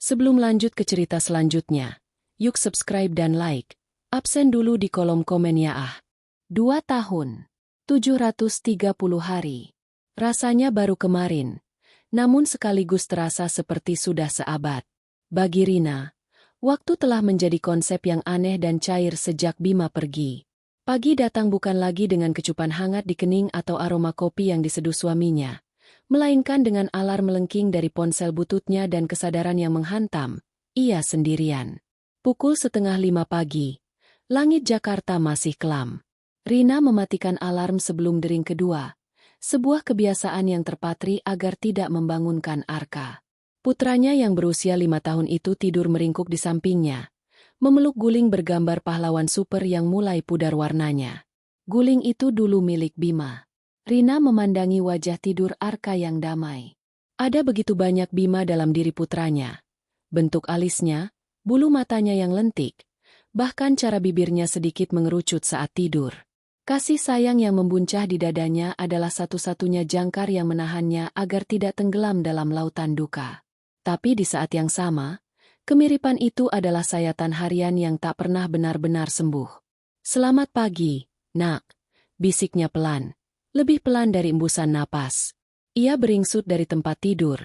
Sebelum lanjut ke cerita selanjutnya, yuk subscribe dan like. Absen dulu di kolom komen ya ah. 2 tahun. 730 hari. Rasanya baru kemarin, namun sekaligus terasa seperti sudah seabad. Bagi Rina, waktu telah menjadi konsep yang aneh dan cair sejak Bima pergi. Pagi datang bukan lagi dengan kecupan hangat di kening atau aroma kopi yang diseduh suaminya, melainkan dengan alarm melengking dari ponsel bututnya dan kesadaran yang menghantam. Ia sendirian. Pukul 4:30 pagi. Langit Jakarta masih kelam. Rina mematikan alarm sebelum dering kedua. Sebuah kebiasaan yang terpatri agar tidak membangunkan Arka. Putranya yang berusia 5 tahun itu tidur meringkuk di sampingnya, memeluk guling bergambar pahlawan super yang mulai pudar warnanya. Guling itu dulu milik Bima. Rina memandangi wajah tidur Arka yang damai. Ada begitu banyak Bima dalam diri putranya. Bentuk alisnya, bulu matanya yang lentik, bahkan cara bibirnya sedikit mengerucut saat tidur. Kasih sayang yang membuncah di dadanya adalah satu-satunya jangkar yang menahannya agar tidak tenggelam dalam lautan duka. Tapi di saat yang sama, kemiripan itu adalah sayatan harian yang tak pernah benar-benar sembuh. "Selamat pagi, nak," bisiknya pelan, lebih pelan dari embusan napas. Ia beringsut dari tempat tidur,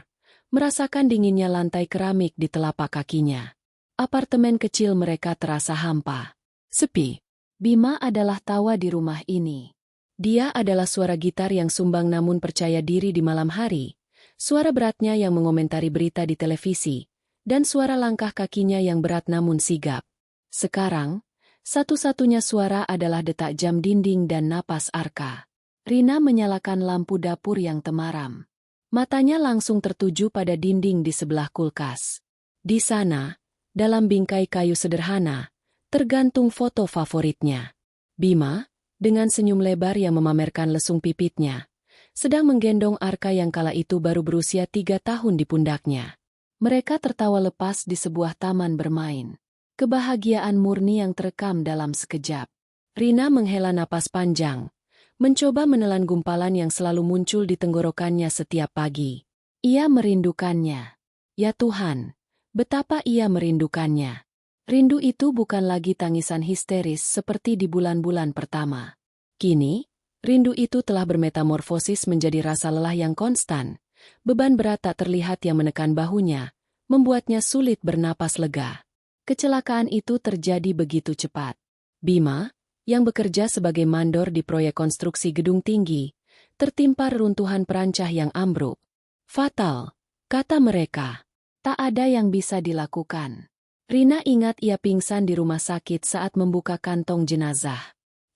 merasakan dinginnya lantai keramik di telapak kakinya. Apartemen kecil mereka terasa hampa. Sepi. Bima adalah tawa di rumah ini. Dia adalah suara gitar yang sumbang namun percaya diri di malam hari, suara beratnya yang mengomentari berita di televisi, dan suara langkah kakinya yang berat namun sigap. Sekarang, satu-satunya suara adalah detak jam dinding dan napas Arka. Rina menyalakan lampu dapur yang temaram. Matanya langsung tertuju pada dinding di sebelah kulkas. Di sana, dalam bingkai kayu sederhana, tergantung foto favoritnya. Bima, dengan senyum lebar yang memamerkan lesung pipitnya, sedang menggendong Arka yang kala itu baru berusia 3 tahun di pundaknya. Mereka tertawa lepas di sebuah taman bermain. Kebahagiaan murni yang terekam dalam sekejap. Rina menghela napas panjang, mencoba menelan gumpalan yang selalu muncul di tenggorokannya setiap pagi. Ia merindukannya. Ya Tuhan, betapa ia merindukannya. Rindu itu bukan lagi tangisan histeris seperti di bulan-bulan pertama. Kini, rindu itu telah bermetamorfosis menjadi rasa lelah yang konstan. Beban berat tak terlihat yang menekan bahunya, membuatnya sulit bernapas lega. Kecelakaan itu terjadi begitu cepat. Bima, yang bekerja sebagai mandor di proyek konstruksi gedung tinggi, tertimpa reruntuhan perancah yang ambruk. Fatal, kata mereka. Tak ada yang bisa dilakukan. Rina ingat ia pingsan di rumah sakit saat membuka kantong jenazah.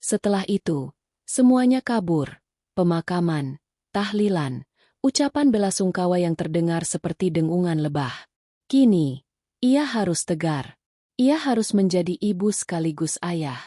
Setelah itu, semuanya kabur. Pemakaman, tahlilan, ucapan belasungkawa yang terdengar seperti dengungan lebah. Kini, ia harus tegar. Ia harus menjadi ibu sekaligus ayah.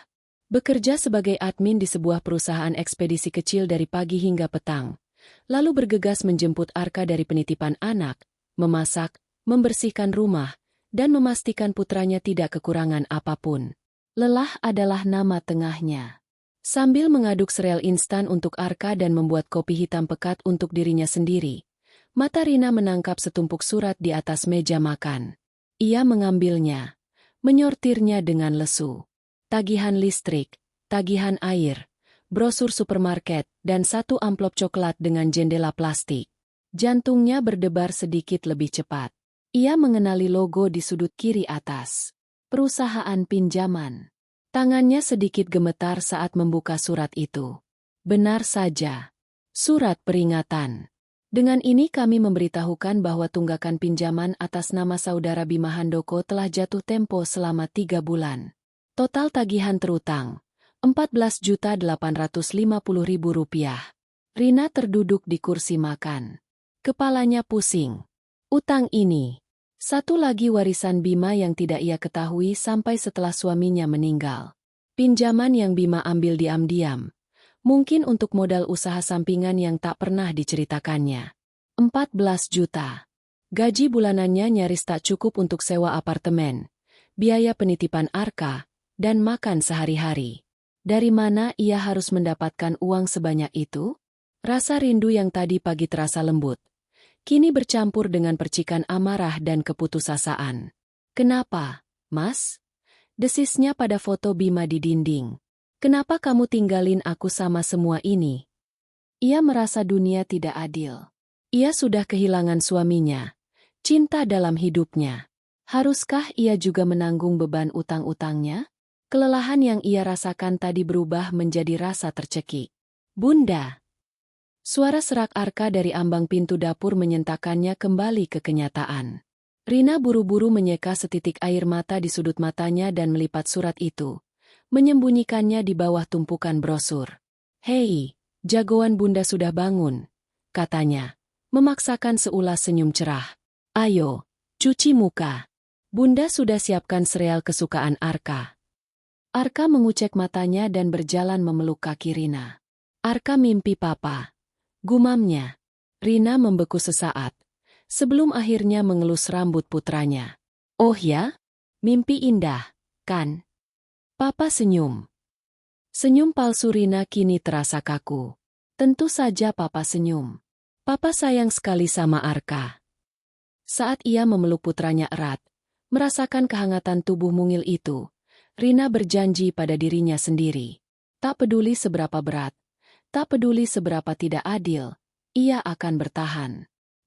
Bekerja sebagai admin di sebuah perusahaan ekspedisi kecil dari pagi hingga petang, lalu bergegas menjemput Arka dari penitipan anak, memasak, membersihkan rumah, dan memastikan putranya tidak kekurangan apapun. Lelah adalah nama tengahnya. Sambil mengaduk sereal instan untuk Arka dan membuat kopi hitam pekat untuk dirinya sendiri, mata Rina menangkap setumpuk surat di atas meja makan. Ia mengambilnya, menyortirnya dengan lesu. Tagihan listrik, tagihan air, brosur supermarket, dan satu amplop coklat dengan jendela plastik. Jantungnya berdebar sedikit lebih cepat. Ia mengenali logo di sudut kiri atas. Perusahaan pinjaman. Tangannya sedikit gemetar saat membuka surat itu. Benar saja. Surat peringatan. Dengan ini kami memberitahukan bahwa tunggakan pinjaman atas nama saudara Bima Handoko telah jatuh tempo selama 3 bulan. Total tagihan terutang, Rp14.850.000. Rina terduduk di kursi makan. Kepalanya pusing. Utang ini. Satu lagi warisan Bima yang tidak ia ketahui sampai setelah suaminya meninggal. Pinjaman yang Bima ambil diam-diam. Mungkin untuk modal usaha sampingan yang tak pernah diceritakannya. 14 juta. Gaji bulanannya nyaris tak cukup untuk sewa apartemen, biaya penitipan Arka, dan makan sehari-hari. Dari mana ia harus mendapatkan uang sebanyak itu? Rasa rindu yang tadi pagi terasa lembut. kini bercampur dengan percikan amarah dan keputusasaan. "Kenapa, Mas?" desisnya pada foto Bima di dinding. "Kenapa kamu tinggalin aku sama semua ini?" Ia merasa dunia tidak adil. Ia sudah kehilangan suaminya, cinta dalam hidupnya. Haruskah ia juga menanggung beban utang-utangnya? Kelelahan yang ia rasakan tadi berubah menjadi rasa tercekik. "Bunda!" Suara serak Arka dari ambang pintu dapur menyentakannya kembali ke kenyataan. Rina buru-buru menyeka setitik air mata di sudut matanya dan melipat surat itu, menyembunyikannya di bawah tumpukan brosur. "Hei, jagoan Bunda sudah bangun," katanya, memaksakan seulas senyum cerah. "Ayo, cuci muka. Bunda sudah siapkan sereal kesukaan Arka." Arka mengucek matanya dan berjalan memeluk kaki Rina. "Arka mimpi papa," gumamnya. Rina membeku sesaat, sebelum akhirnya mengelus rambut putranya. "Oh ya? Mimpi indah, kan?" Papa senyum. Senyum palsu Rina kini terasa kaku. Tentu saja papa senyum. Papa sayang sekali sama Arka. Saat ia memeluk putranya erat, merasakan kehangatan tubuh mungil itu, Rina berjanji pada dirinya sendiri. Tak peduli seberapa berat, tak peduli seberapa tidak adil, ia akan bertahan.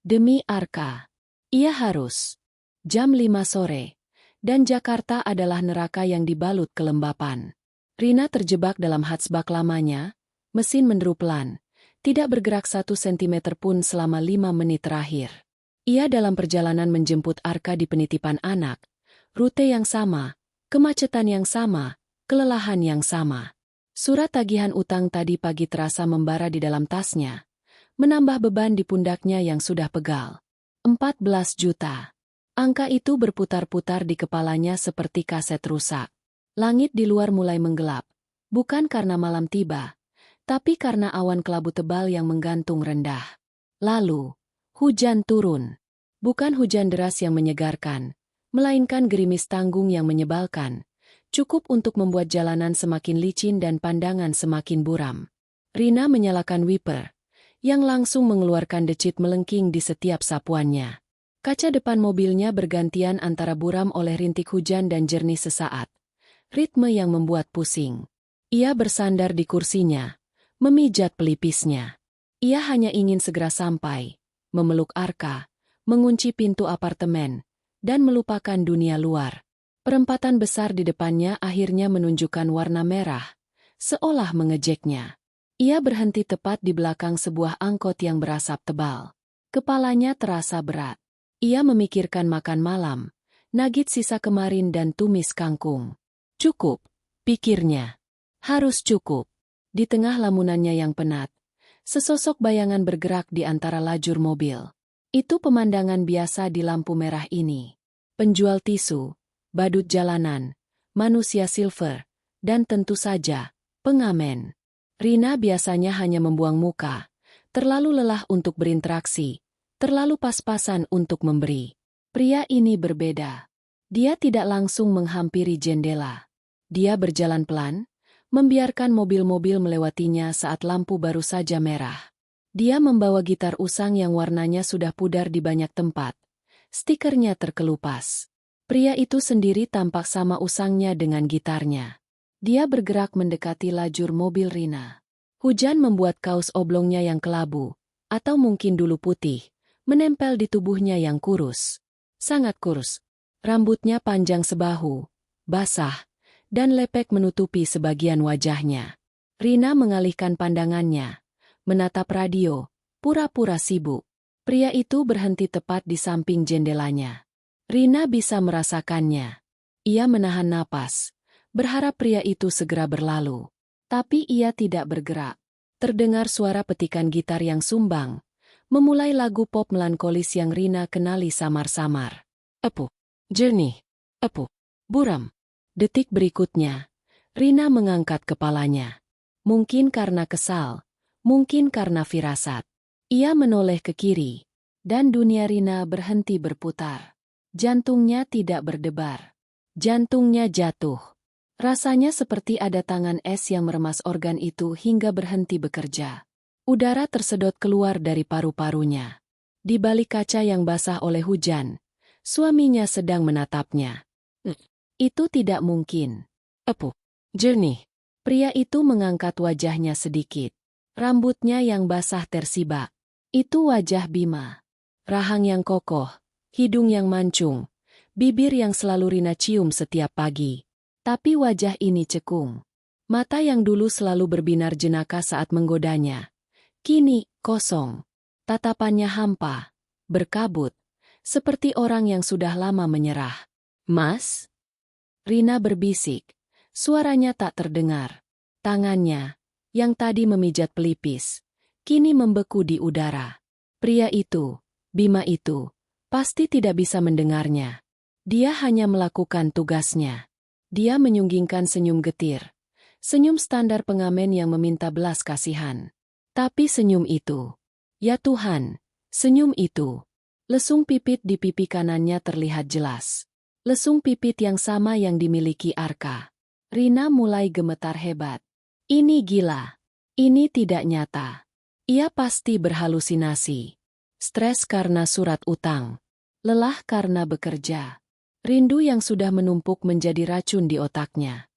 Demi Arka. Ia harus. Jam 5 sore. Dan Jakarta adalah neraka yang dibalut kelembapan. Rina terjebak dalam hatsbak lamanya, mesin menderu pelan, tidak bergerak 1 sentimeter pun selama 5 menit terakhir. Ia dalam perjalanan menjemput Arka di penitipan anak, rute yang sama, kemacetan yang sama, kelelahan yang sama. Surat tagihan utang tadi pagi terasa membara di dalam tasnya, menambah beban di pundaknya yang sudah pegal. 14 juta. Angka itu berputar-putar di kepalanya seperti kaset rusak. Langit di luar mulai menggelap, bukan karena malam tiba, tapi karena awan kelabu tebal yang menggantung rendah. Lalu, hujan turun. Bukan hujan deras yang menyegarkan, melainkan gerimis tanggung yang menyebalkan, cukup untuk membuat jalanan semakin licin dan pandangan semakin buram. Rina menyalakan wiper, yang langsung mengeluarkan decit melengking di setiap sapuannya. Kaca depan mobilnya bergantian antara buram oleh rintik hujan dan jernih sesaat. Ritme yang membuat pusing. Ia bersandar di kursinya, memijat pelipisnya. Ia hanya ingin segera sampai, memeluk Arka, mengunci pintu apartemen, dan melupakan dunia luar. Perempatan besar di depannya akhirnya menunjukkan warna merah, seolah mengejeknya. Ia berhenti tepat di belakang sebuah angkot yang berasap tebal. Kepalanya terasa berat. Ia memikirkan makan malam, nugget sisa kemarin dan tumis kangkung. Cukup, pikirnya. Harus cukup. Di tengah lamunannya yang penat, sesosok bayangan bergerak di antara lajur mobil. Itu pemandangan biasa di lampu merah ini. Penjual tisu, badut jalanan, manusia silver, dan tentu saja, pengamen. Rina biasanya hanya membuang muka, terlalu lelah untuk berinteraksi, terlalu pas-pasan untuk memberi. Pria ini berbeda. Dia tidak langsung menghampiri jendela. Dia berjalan pelan, membiarkan mobil-mobil melewatinya saat lampu baru saja merah. Dia membawa gitar usang yang warnanya sudah pudar di banyak tempat. Stikernya terkelupas. Pria itu sendiri tampak sama usangnya dengan gitarnya. Dia bergerak mendekati lajur mobil Rina. Hujan membuat kaos oblongnya yang kelabu, atau mungkin dulu putih, menempel di tubuhnya yang kurus. Sangat kurus. Rambutnya panjang sebahu, basah, dan lepek menutupi sebagian wajahnya. Rina mengalihkan pandangannya, menatap radio, pura-pura sibuk. Pria itu berhenti tepat di samping jendelanya. Rina bisa merasakannya. Ia menahan napas, berharap pria itu segera berlalu. Tapi ia tidak bergerak. Terdengar suara petikan gitar yang sumbang, memulai lagu pop melankolis yang Rina kenali samar-samar. Epuh, jernih, epuh, buram. Detik berikutnya, Rina mengangkat kepalanya. Mungkin karena kesal, mungkin karena firasat. Ia menoleh ke kiri, dan dunia Rina berhenti berputar. Jantungnya tidak berdebar. Jantungnya jatuh. Rasanya seperti ada tangan es yang meremas organ itu hingga berhenti bekerja. Udara tersedot keluar dari paru-parunya. Di balik kaca yang basah oleh hujan, suaminya sedang menatapnya. Itu tidak mungkin. Jernih. Pria itu mengangkat wajahnya sedikit. Rambutnya yang basah tersibak. Itu wajah Bima. Rahang yang kokoh, hidung yang mancung, bibir yang selalu Rina cium setiap pagi. Tapi wajah ini cekung. Mata yang dulu selalu berbinar jenaka saat menggodanya. Kini, kosong. Tatapannya hampa, berkabut, seperti orang yang sudah lama menyerah. "Mas?" Rina berbisik. Suaranya tak terdengar. Tangannya, yang tadi memijat pelipis, kini membeku di udara. Pria itu, Bima itu, pasti tidak bisa mendengarnya. Dia hanya melakukan tugasnya. Dia menyunggingkan senyum getir. Senyum standar pengamen yang meminta belas kasihan. Tapi senyum itu, ya Tuhan, senyum itu. Lesung pipit di pipi kanannya terlihat jelas. Lesung pipit yang sama yang dimiliki Arka. Rina mulai gemetar hebat. Ini gila. Ini tidak nyata. Ia pasti berhalusinasi. Stres karena surat utang. Lelah karena bekerja. Rindu yang sudah menumpuk menjadi racun di otaknya.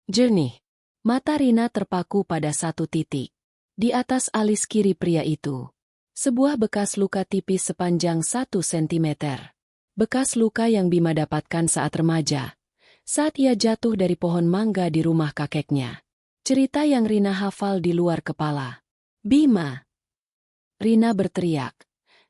Jernih. Mata Rina terpaku pada satu titik. Di atas alis kiri pria itu. Sebuah bekas luka tipis sepanjang 1 sentimeter. Bekas luka yang Bima dapatkan saat remaja. Saat ia jatuh dari pohon mangga di rumah kakeknya. Cerita yang Rina hafal di luar kepala. "Bima!" Rina berteriak.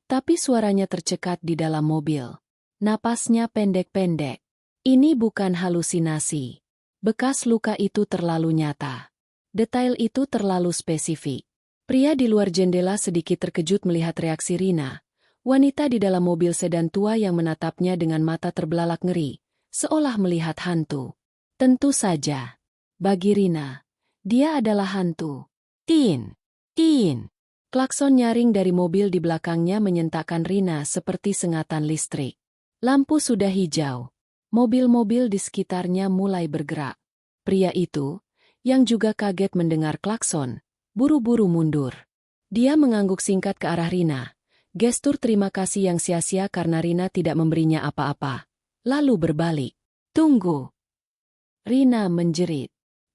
Tapi suaranya tercekat di dalam mobil. Napasnya pendek-pendek. Ini bukan halusinasi. Bekas luka itu terlalu nyata. Detail itu terlalu spesifik. Pria di luar jendela sedikit terkejut melihat reaksi Rina. Wanita di dalam mobil sedan tua yang menatapnya dengan mata terbelalak ngeri. Seolah melihat hantu. Tentu saja. Bagi Rina, dia adalah hantu. Tin! Tin! Klakson nyaring dari mobil di belakangnya menyentakkan Rina seperti sengatan listrik. Lampu sudah hijau. Mobil-mobil di sekitarnya mulai bergerak. Pria itu, yang juga kaget mendengar klakson, buru-buru mundur. Dia mengangguk singkat ke arah Rina. Gestur terima kasih yang sia-sia karena Rina tidak memberinya apa-apa. Lalu berbalik. "Tunggu!" Rina menjerit.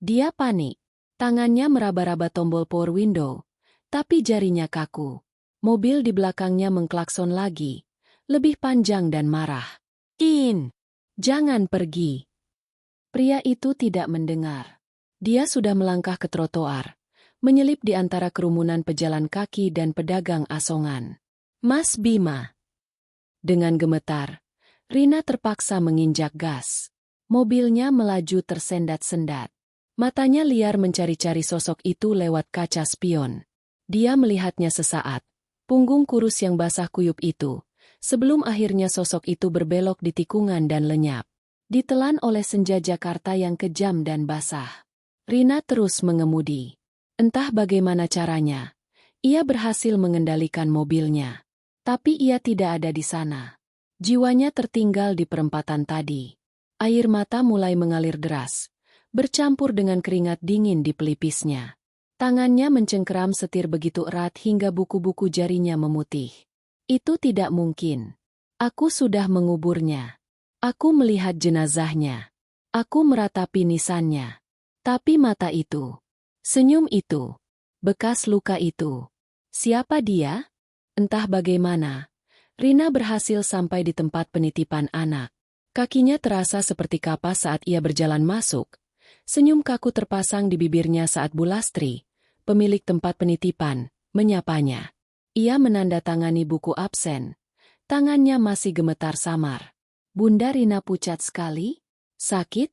Dia panik. Tangannya meraba-raba tombol power window. Tapi jarinya kaku. Mobil di belakangnya mengklakson lagi. Lebih panjang dan marah. "In! Jangan pergi!" Pria itu tidak mendengar. Dia sudah melangkah ke trotoar. Menyelip di antara kerumunan pejalan kaki dan pedagang asongan. "Mas Bima!" Dengan gemetar, Rina terpaksa menginjak gas. Mobilnya melaju tersendat-sendat. Matanya liar mencari-cari sosok itu lewat kaca spion. Dia melihatnya sesaat. Punggung kurus yang basah kuyup itu. Sebelum akhirnya sosok itu berbelok di tikungan dan lenyap. Ditelan oleh senja Jakarta yang kejam dan basah. Rina terus mengemudi. Entah bagaimana caranya. Ia berhasil mengendalikan mobilnya. Tapi ia tidak ada di sana. Jiwanya tertinggal di perempatan tadi. Air mata mulai mengalir deras, bercampur dengan keringat dingin di pelipisnya. Tangannya mencengkeram setir begitu erat hingga buku-buku jarinya memutih. Itu tidak mungkin. Aku sudah menguburnya. Aku melihat jenazahnya. Aku meratapi nisannya. Tapi mata itu, senyum itu, bekas luka itu. Siapa dia? Entah bagaimana. Rina berhasil sampai di tempat penitipan anak. Kakinya terasa seperti kapas saat ia berjalan masuk. Senyum kaku terpasang di bibirnya saat Bu Lastri, pemilik tempat penitipan, menyapanya. Ia menandatangani buku absen. Tangannya masih gemetar samar. "Bunda Rina pucat sekali? Sakit?"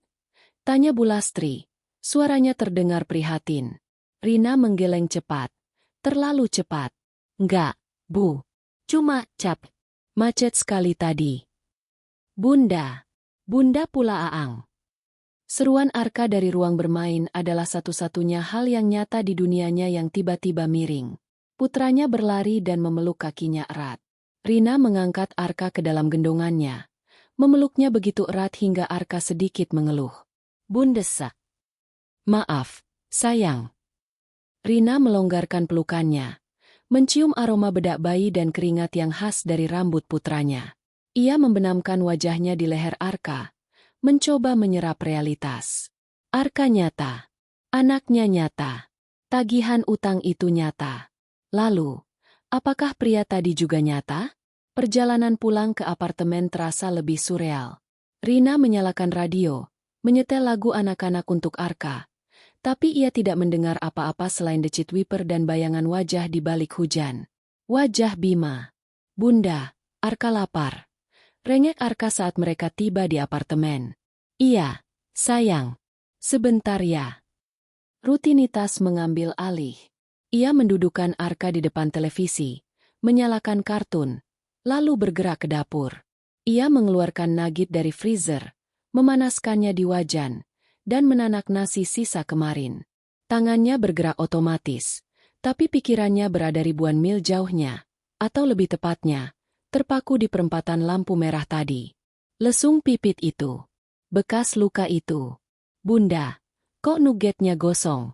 tanya Bu Lastri. Suaranya terdengar prihatin. Rina menggeleng cepat. Terlalu cepat. "Enggak, Bu. Cuma macet sekali tadi." "Bunda. Bunda pula Aang." Seruan Arka dari ruang bermain adalah satu-satunya hal yang nyata di dunianya yang tiba-tiba miring. Putranya berlari dan memeluk kakinya erat. Rina mengangkat Arka ke dalam gendongannya. Memeluknya begitu erat hingga Arka sedikit mengeluh. "Bundesa. Maaf, sayang." Rina melonggarkan pelukannya. mencium aroma bedak bayi dan keringat yang khas dari rambut putranya. Ia membenamkan wajahnya di leher Arka, mencoba menyerap realitas. Arka nyata. Anaknya nyata. Tagihan utang itu nyata. Lalu, apakah pria tadi juga nyata? Perjalanan pulang ke apartemen terasa lebih surreal. Rina menyalakan radio, menyetel lagu anak-anak untuk Arka. Tapi ia tidak mendengar apa-apa selain decit wiper dan bayangan wajah di balik hujan. Wajah Bima. Bunda, Arka lapar. Rengek Arka saat mereka tiba di apartemen. Iya, sayang. Sebentar ya. Rutinitas mengambil alih. Ia mendudukkan Arka di depan televisi, menyalakan kartun, lalu bergerak ke dapur. Ia mengeluarkan nugget dari freezer, memanaskannya di wajan, dan menanak nasi sisa kemarin. Tangannya bergerak otomatis, tapi pikirannya berada ribuan mil jauhnya, atau lebih tepatnya, terpaku di perempatan lampu merah tadi. Lesung pipit itu. Bekas luka itu. Bunda, kok nuggetnya gosong?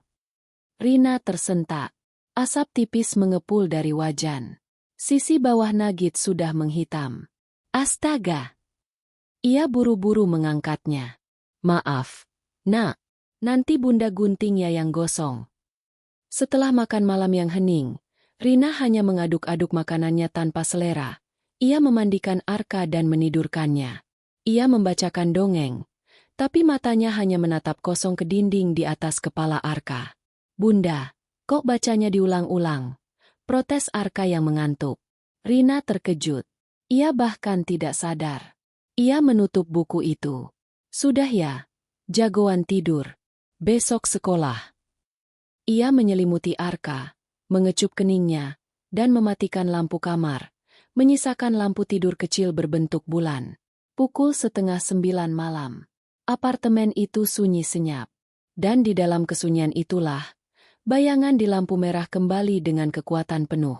Rina tersentak. Asap tipis mengepul dari wajan. Sisi bawah nugget sudah menghitam. Astaga! Ia buru-buru mengangkatnya. Maaf, Nak. Nanti Bunda gunting ya yang gosong. Setelah makan malam yang hening, Rina hanya mengaduk-aduk makanannya tanpa selera. Ia memandikan Arka dan menidurkannya. Ia membacakan dongeng, tapi matanya hanya menatap kosong ke dinding di atas kepala Arka. Bunda, kok bacanya diulang-ulang? Protes Arka yang mengantuk. Rina terkejut. Ia bahkan tidak sadar. Ia menutup buku itu. Sudah ya, jagoan tidur. Besok sekolah. Ia menyelimuti Arka, mengecup keningnya, dan mematikan lampu kamar, menyisakan lampu tidur kecil berbentuk bulan. Pukul 8:30 malam. Apartemen itu sunyi senyap. Dan di dalam kesunyian itulah, bayangan di lampu merah kembali dengan kekuatan penuh.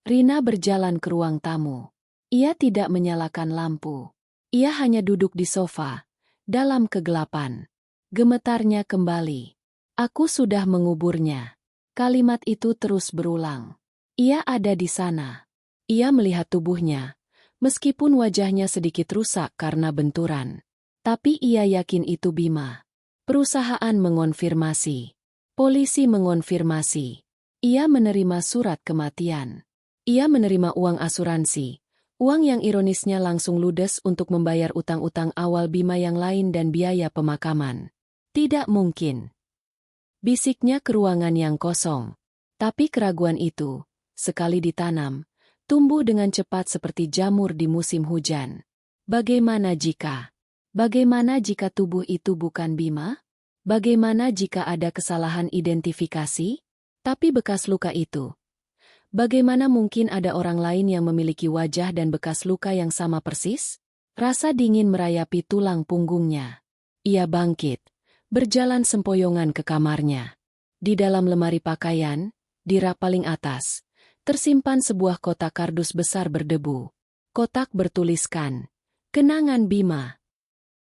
Rina berjalan ke ruang tamu. Ia tidak menyalakan lampu. Ia hanya duduk di sofa, dalam kegelapan. Gemetarnya kembali. Aku sudah menguburnya. Kalimat itu terus berulang. Ia ada di sana. Ia melihat tubuhnya, meskipun wajahnya sedikit rusak karena benturan. Tapi ia yakin itu Bima. Perusahaan mengonfirmasi. Polisi mengonfirmasi. Ia menerima surat kematian. Ia menerima uang asuransi. Uang yang ironisnya langsung ludes untuk membayar utang-utang awal Bima yang lain dan biaya pemakaman. Tidak mungkin. Bisiknya ke ruangan yang kosong. Tapi keraguan itu, sekali ditanam, tumbuh dengan cepat seperti jamur di musim hujan. Bagaimana jika tubuh itu bukan Bima? Bagaimana jika ada kesalahan identifikasi? Tapi bekas luka itu. Bagaimana mungkin ada orang lain yang memiliki wajah dan bekas luka yang sama persis? Rasa dingin merayapi tulang punggungnya. Ia bangkit, berjalan sempoyongan ke kamarnya. Di dalam lemari pakaian, di rak paling atas, tersimpan sebuah kotak kardus besar berdebu. Kotak bertuliskan, "Kenangan Bima."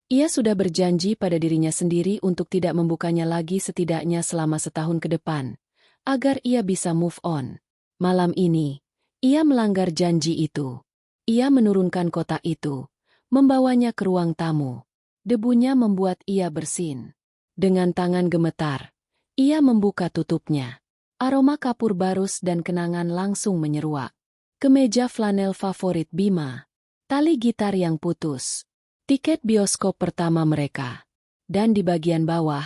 Ia sudah berjanji pada dirinya sendiri untuk tidak membukanya lagi setidaknya selama setahun ke depan, agar ia bisa move on. Malam ini, ia melanggar janji itu. Ia menurunkan kotak itu, membawanya ke ruang tamu. Debunya membuat ia bersin. Dengan tangan gemetar, ia membuka tutupnya. Aroma kapur barus dan kenangan langsung menyeruak. Kemeja flanel favorit Bima. Tali gitar yang putus. Tiket bioskop pertama mereka. Dan di bagian bawah,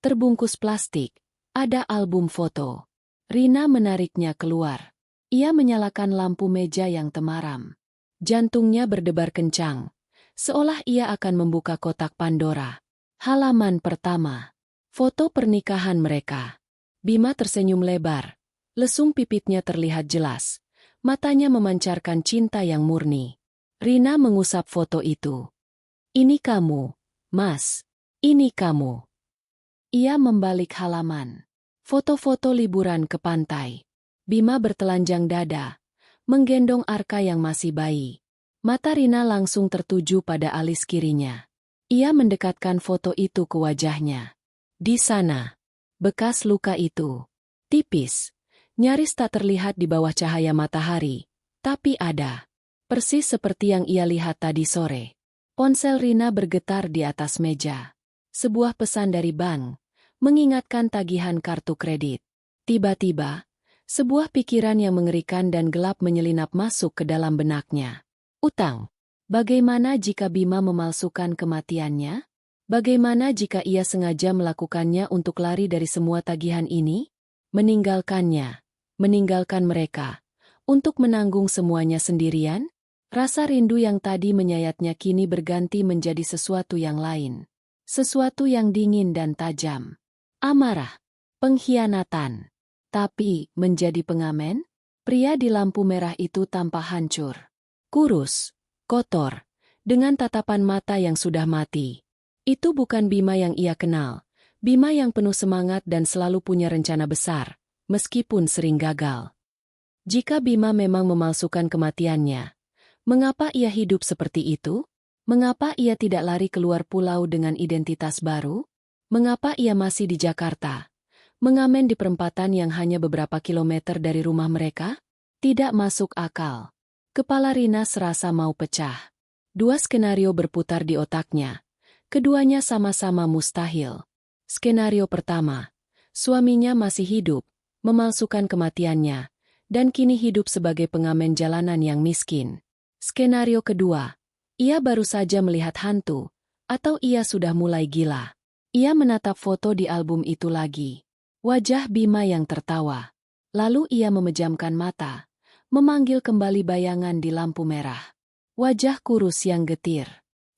terbungkus plastik, ada album foto. Rina menariknya keluar. Ia menyalakan lampu meja yang temaram. Jantungnya berdebar kencang, seolah ia akan membuka kotak Pandora. Halaman pertama. Foto pernikahan mereka. Bima tersenyum lebar. Lesung pipitnya terlihat jelas. Matanya memancarkan cinta yang murni. Rina mengusap foto itu. Ini kamu, Mas. Ini kamu. Ia membalik halaman. Foto-foto liburan ke pantai. Bima bertelanjang dada, menggendong Arka yang masih bayi. Mata Rina langsung tertuju pada alis kirinya. Ia mendekatkan foto itu ke wajahnya. Di sana, bekas luka itu. Tipis, Nyaris tak terlihat di bawah cahaya matahari, tapi ada. Persis seperti yang ia lihat tadi sore. Ponsel Rina bergetar di atas meja. Sebuah pesan dari bank, mengingatkan tagihan kartu kredit. Tiba-tiba, sebuah pikiran yang mengerikan dan gelap menyelinap masuk ke dalam benaknya. Utang. Bagaimana jika Bima memalsukan kematiannya? Bagaimana jika ia sengaja melakukannya untuk lari dari semua tagihan ini? Meninggalkannya, meninggalkan mereka, untuk menanggung semuanya sendirian? Rasa rindu yang tadi menyayatnya kini berganti menjadi sesuatu yang lain. Sesuatu yang dingin dan tajam. Amarah, pengkhianatan. Tapi, menjadi pengamen? Pria di lampu merah itu tampak hancur. Kurus, kotor, dengan tatapan mata yang sudah mati. Itu bukan Bima yang ia kenal. Bima yang penuh semangat dan selalu punya rencana besar, meskipun sering gagal. Jika Bima memang memalsukan kematiannya, mengapa ia hidup seperti itu? Mengapa ia tidak lari keluar pulau dengan identitas baru? Mengapa ia masih di Jakarta? Mengamen di perempatan yang hanya beberapa kilometer dari rumah mereka? Tidak masuk akal. Kepala Rina serasa mau pecah. Dua skenario berputar di otaknya. Keduanya sama-sama mustahil. Skenario pertama, suaminya masih hidup, memalsukan kematiannya, dan kini hidup sebagai pengamen jalanan yang miskin. Skenario kedua, ia baru saja melihat hantu, atau ia sudah mulai gila. Ia menatap foto di album itu lagi. Wajah Bima yang tertawa. Lalu ia memejamkan mata, memanggil kembali bayangan di lampu merah. Wajah kurus yang getir.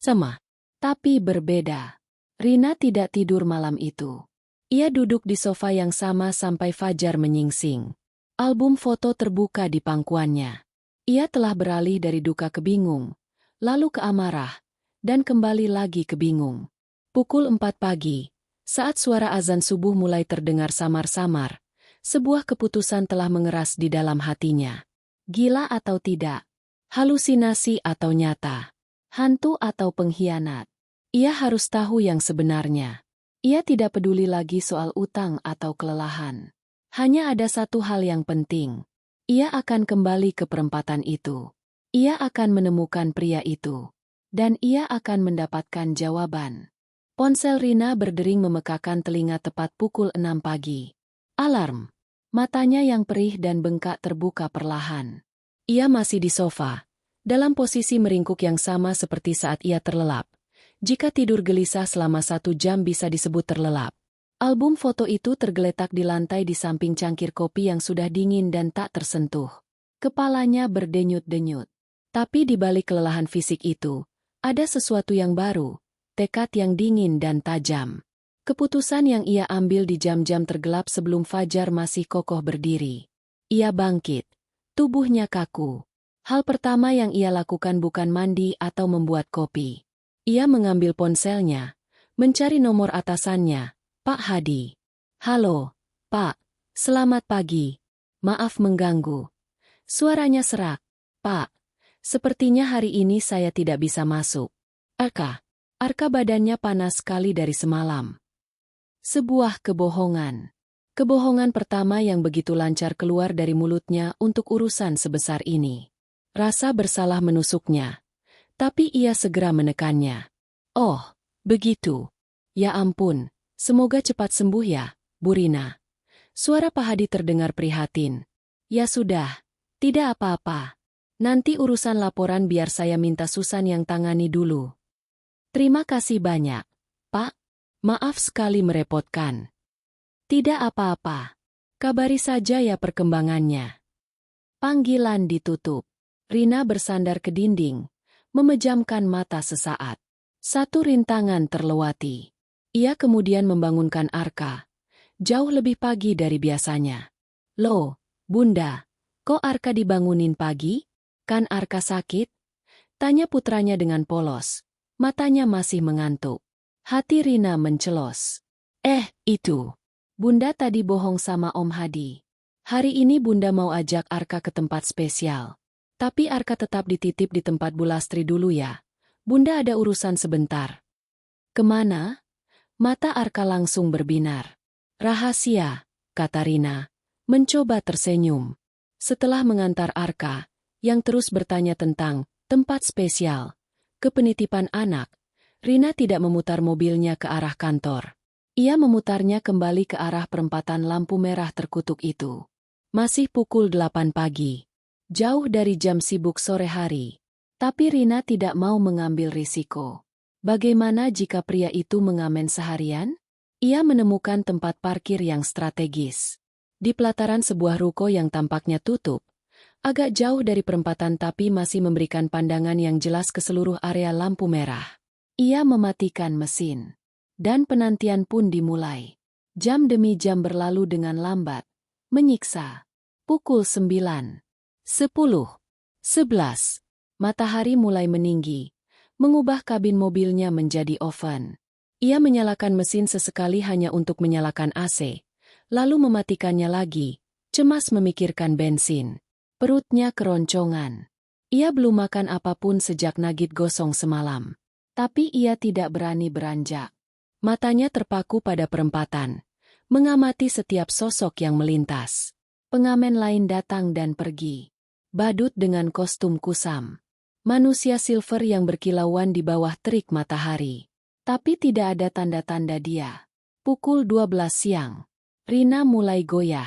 Sama. Tapi berbeda. Rina tidak tidur malam itu. Ia duduk di sofa yang sama sampai fajar menyingsing. Album foto terbuka di pangkuannya. Ia telah beralih dari duka ke bingung, lalu ke amarah, dan kembali lagi ke bingung. Pukul 4 pagi, saat suara azan subuh mulai terdengar samar-samar, sebuah keputusan telah mengeras di dalam hatinya. Gila atau tidak? Halusinasi atau nyata? Hantu atau pengkhianat? Ia harus tahu yang sebenarnya. Ia tidak peduli lagi soal utang atau kelelahan. Hanya ada satu hal yang penting. Ia akan kembali ke perempatan itu. Ia akan menemukan pria itu. Dan ia akan mendapatkan jawaban. Ponsel Rina berdering memekakan telinga tepat pukul 6 pagi. Alarm. Matanya yang perih dan bengkak terbuka perlahan. Ia masih di sofa, dalam posisi meringkuk yang sama seperti saat ia terlelap. Jika tidur gelisah selama 1 jam bisa disebut terlelap. Album foto itu tergeletak di lantai di samping cangkir kopi yang sudah dingin dan tak tersentuh. Kepalanya berdenyut-denyut. Tapi di balik kelelahan fisik itu, ada sesuatu yang baru, tekad yang dingin dan tajam. Keputusan yang ia ambil di jam-jam tergelap sebelum fajar masih kokoh berdiri. Ia bangkit. Tubuhnya kaku. Hal pertama yang ia lakukan bukan mandi atau membuat kopi. Ia mengambil ponselnya, mencari nomor atasannya, Pak Hadi. Halo, Pak. Selamat pagi. Maaf mengganggu. Suaranya serak. Pak, sepertinya hari ini saya tidak bisa masuk. Arka badannya panas sekali dari semalam. Sebuah kebohongan. Kebohongan pertama yang begitu lancar keluar dari mulutnya untuk urusan sebesar ini. Rasa bersalah menusuknya. Tapi ia segera menekannya. Oh, begitu. Ya ampun, semoga cepat sembuh ya, Bu Rina. Suara Pak Hadi terdengar prihatin. Ya sudah, tidak apa-apa. Nanti urusan laporan biar saya minta Susan yang tangani dulu. Terima kasih banyak, Pak. Maaf sekali merepotkan. Tidak apa-apa. Kabari saja ya perkembangannya. Panggilan ditutup. Rina bersandar ke dinding, memejamkan mata sesaat. Satu rintangan terlewati. Ia kemudian membangunkan Arka. Jauh lebih pagi dari biasanya. Loh, Bunda, kok Arka dibangunin pagi? Kan Arka sakit? Tanya putranya dengan polos. Matanya masih mengantuk. Hati Rina mencelos. Itu. Bunda tadi bohong sama Om Hadi. Hari ini Bunda mau ajak Arka ke tempat spesial. Tapi Arka tetap dititip di tempat Bu Lastri dulu ya. Bunda ada urusan sebentar. Kemana? Mata Arka langsung berbinar. Rahasia, kata Rina. mencoba tersenyum. Setelah mengantar Arka, yang terus bertanya tentang tempat spesial ke penitipan anak, Rina tidak memutar mobilnya ke arah kantor. Ia memutarnya kembali ke arah perempatan lampu merah terkutuk itu. Masih pukul 8 pagi. Jauh dari jam sibuk sore hari. Tapi Rina tidak mau mengambil risiko. Bagaimana jika pria itu mengamen seharian? Ia menemukan tempat parkir yang strategis. Di pelataran sebuah ruko yang tampaknya tutup, agak jauh dari perempatan tapi masih memberikan pandangan yang jelas ke seluruh area lampu merah. Ia mematikan mesin. Dan penantian pun dimulai. Jam demi jam berlalu dengan lambat, menyiksa. Pukul 9, 10, 11. Matahari mulai meninggi, mengubah kabin mobilnya menjadi oven. Ia menyalakan mesin sesekali hanya untuk menyalakan AC, lalu mematikannya lagi, cemas memikirkan bensin. Perutnya keroncongan. Ia belum makan apapun sejak nugget gosong semalam. Tapi ia tidak berani beranjak. Matanya terpaku pada perempatan, mengamati setiap sosok yang melintas. Pengamen lain datang dan pergi. Badut dengan kostum kusam. Manusia silver yang berkilauan di bawah terik matahari. Tapi tidak ada tanda-tanda dia. Pukul 12 siang. Rina mulai goyah.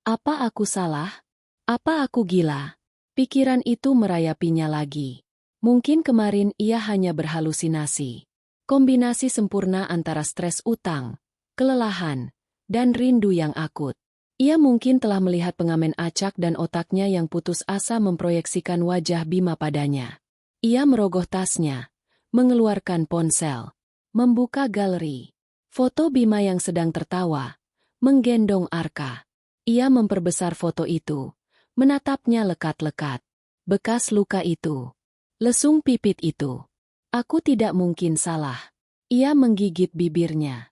Apa aku salah? Apa aku gila? Pikiran itu merayapinya lagi. Mungkin kemarin ia hanya berhalusinasi. Kombinasi sempurna antara stres utang, kelelahan, dan rindu yang akut. Ia mungkin telah melihat pengamen acak dan otaknya yang putus asa memproyeksikan wajah Bima padanya. Ia merogoh tasnya, mengeluarkan ponsel, membuka galeri. Foto Bima yang sedang tertawa, menggendong Arka. Ia memperbesar foto itu, menatapnya lekat-lekat. Bekas luka itu, lesung pipit itu. Aku tidak mungkin salah. Ia menggigit bibirnya.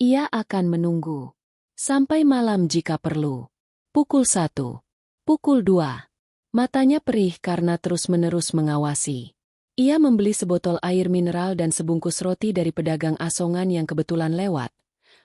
Ia akan menunggu. Sampai malam jika perlu. Pukul 1. Pukul 2. Matanya perih karena terus-menerus mengawasi. Ia membeli sebotol air mineral dan sebungkus roti dari pedagang asongan yang kebetulan lewat.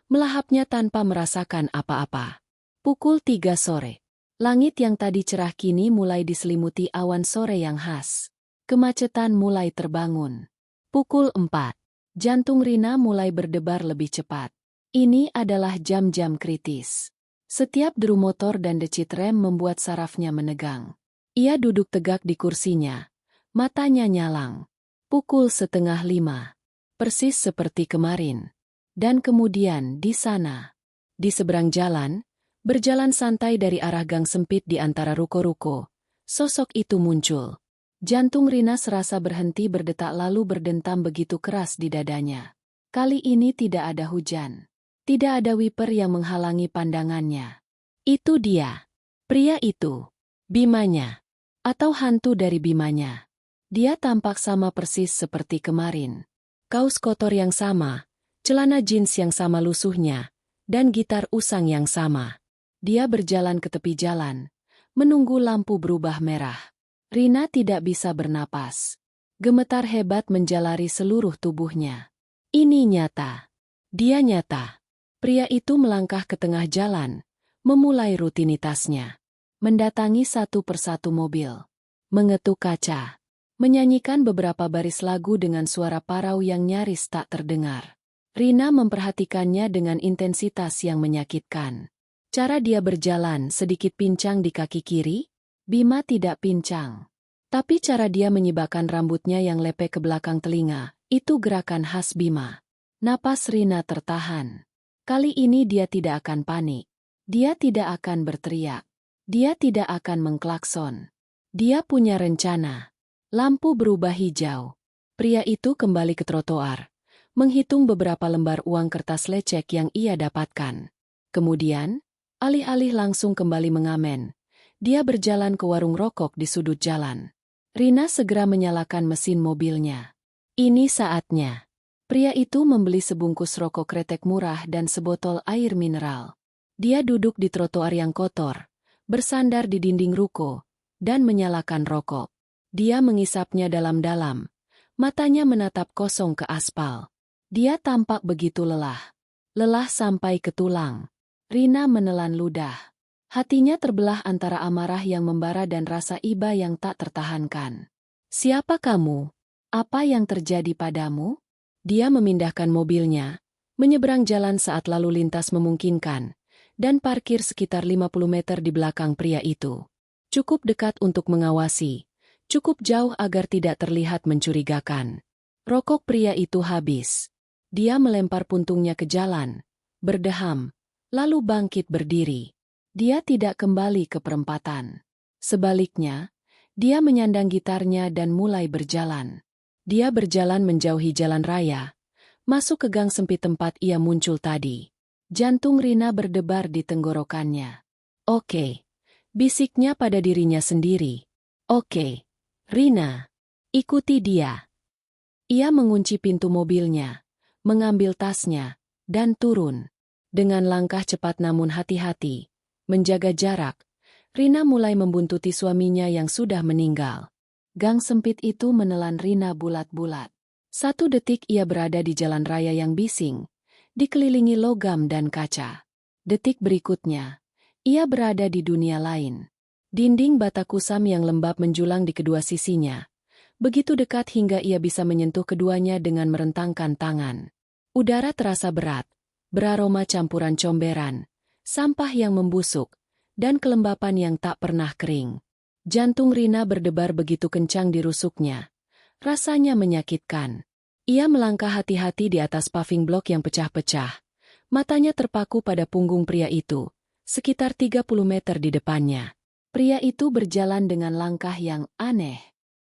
Melahapnya tanpa merasakan apa-apa. Pukul 3 sore. Langit yang tadi cerah kini mulai diselimuti awan sore yang khas. Kemacetan mulai terbangun. Pukul 4. Jantung Rina mulai berdebar lebih cepat. Ini adalah jam-jam kritis. Setiap deru motor dan decit rem membuat sarafnya menegang. Ia duduk tegak di kursinya. Matanya nyalang. Pukul 4:30. Persis seperti kemarin. Dan kemudian di sana. Di seberang jalan, berjalan santai dari arah gang sempit di antara ruko-ruko. Sosok itu muncul. Jantung Rina serasa berhenti berdetak lalu berdentam begitu keras di dadanya. Kali ini tidak ada hujan. Tidak ada wiper yang menghalangi pandangannya. Itu dia. Pria itu. Bimanya. Atau hantu dari Bimanya. Dia tampak sama persis seperti kemarin. Kaos kotor yang sama, celana jeans yang sama lusuhnya, dan gitar usang yang sama. Dia berjalan ke tepi jalan, menunggu lampu berubah merah. Rina tidak bisa bernapas. Gemetar hebat menjalari seluruh tubuhnya. Ini nyata. Dia nyata. Pria itu melangkah ke tengah jalan, memulai rutinitasnya. Mendatangi satu persatu mobil. Mengetuk kaca. Menyanyikan beberapa baris lagu dengan suara parau yang nyaris tak terdengar. Rina memperhatikannya dengan intensitas yang menyakitkan. Cara dia berjalan sedikit pincang di kaki kiri, Bima tidak pincang. Tapi cara dia menyibakkan rambutnya yang lepek ke belakang telinga, itu gerakan khas Bima. Napas Rina tertahan. Kali ini dia tidak akan panik. Dia tidak akan berteriak. Dia tidak akan mengklakson. Dia punya rencana. Lampu berubah hijau. Pria itu kembali ke trotoar, menghitung beberapa lembar uang kertas lecek yang ia dapatkan. Kemudian, alih-alih langsung kembali mengamen, dia berjalan ke warung rokok di sudut jalan. Rina segera menyalakan mesin mobilnya. Ini saatnya. Pria itu membeli sebungkus rokok kretek murah dan sebotol air mineral. Dia duduk di trotoar yang kotor, bersandar di dinding ruko, dan menyalakan rokok. Dia mengisapnya dalam-dalam. Matanya menatap kosong ke aspal. Dia tampak begitu lelah. Lelah sampai ke tulang. Rina menelan ludah. Hatinya terbelah antara amarah yang membara dan rasa iba yang tak tertahankan. "Siapa kamu? Apa yang terjadi padamu?" Dia memindahkan mobilnya, menyeberang jalan saat lalu lintas memungkinkan, dan parkir sekitar 50 meter di belakang pria itu. Cukup dekat untuk mengawasi, cukup jauh agar tidak terlihat mencurigakan. Rokok pria itu habis. Dia melempar puntungnya ke jalan, berdeham, lalu bangkit berdiri. Dia tidak kembali ke perempatan. Sebaliknya, dia menyandang gitarnya dan mulai berjalan. Dia berjalan menjauhi jalan raya, masuk ke gang sempit tempat ia muncul tadi. Jantung Rina berdebar di tenggorokannya. "Oke," bisiknya pada dirinya sendiri. "Oke, Rina, ikuti dia." Ia mengunci pintu mobilnya, mengambil tasnya, dan turun. Dengan langkah cepat namun hati-hati, menjaga jarak, Rina mulai membuntuti suaminya yang sudah meninggal. Gang sempit itu menelan Rina bulat-bulat. 1 detik ia berada di jalan raya yang bising, dikelilingi logam dan kaca. Detik berikutnya, ia berada di dunia lain. Dinding bata kusam yang lembab menjulang di kedua sisinya. Begitu dekat hingga ia bisa menyentuh keduanya dengan merentangkan tangan. Udara terasa berat, beraroma campuran comberan, sampah yang membusuk, dan kelembapan yang tak pernah kering. Jantung Rina berdebar begitu kencang di rusuknya. Rasanya menyakitkan. Ia melangkah hati-hati di atas paving blok yang pecah-pecah. Matanya terpaku pada punggung pria itu, sekitar 30 meter di depannya. Pria itu berjalan dengan langkah yang aneh.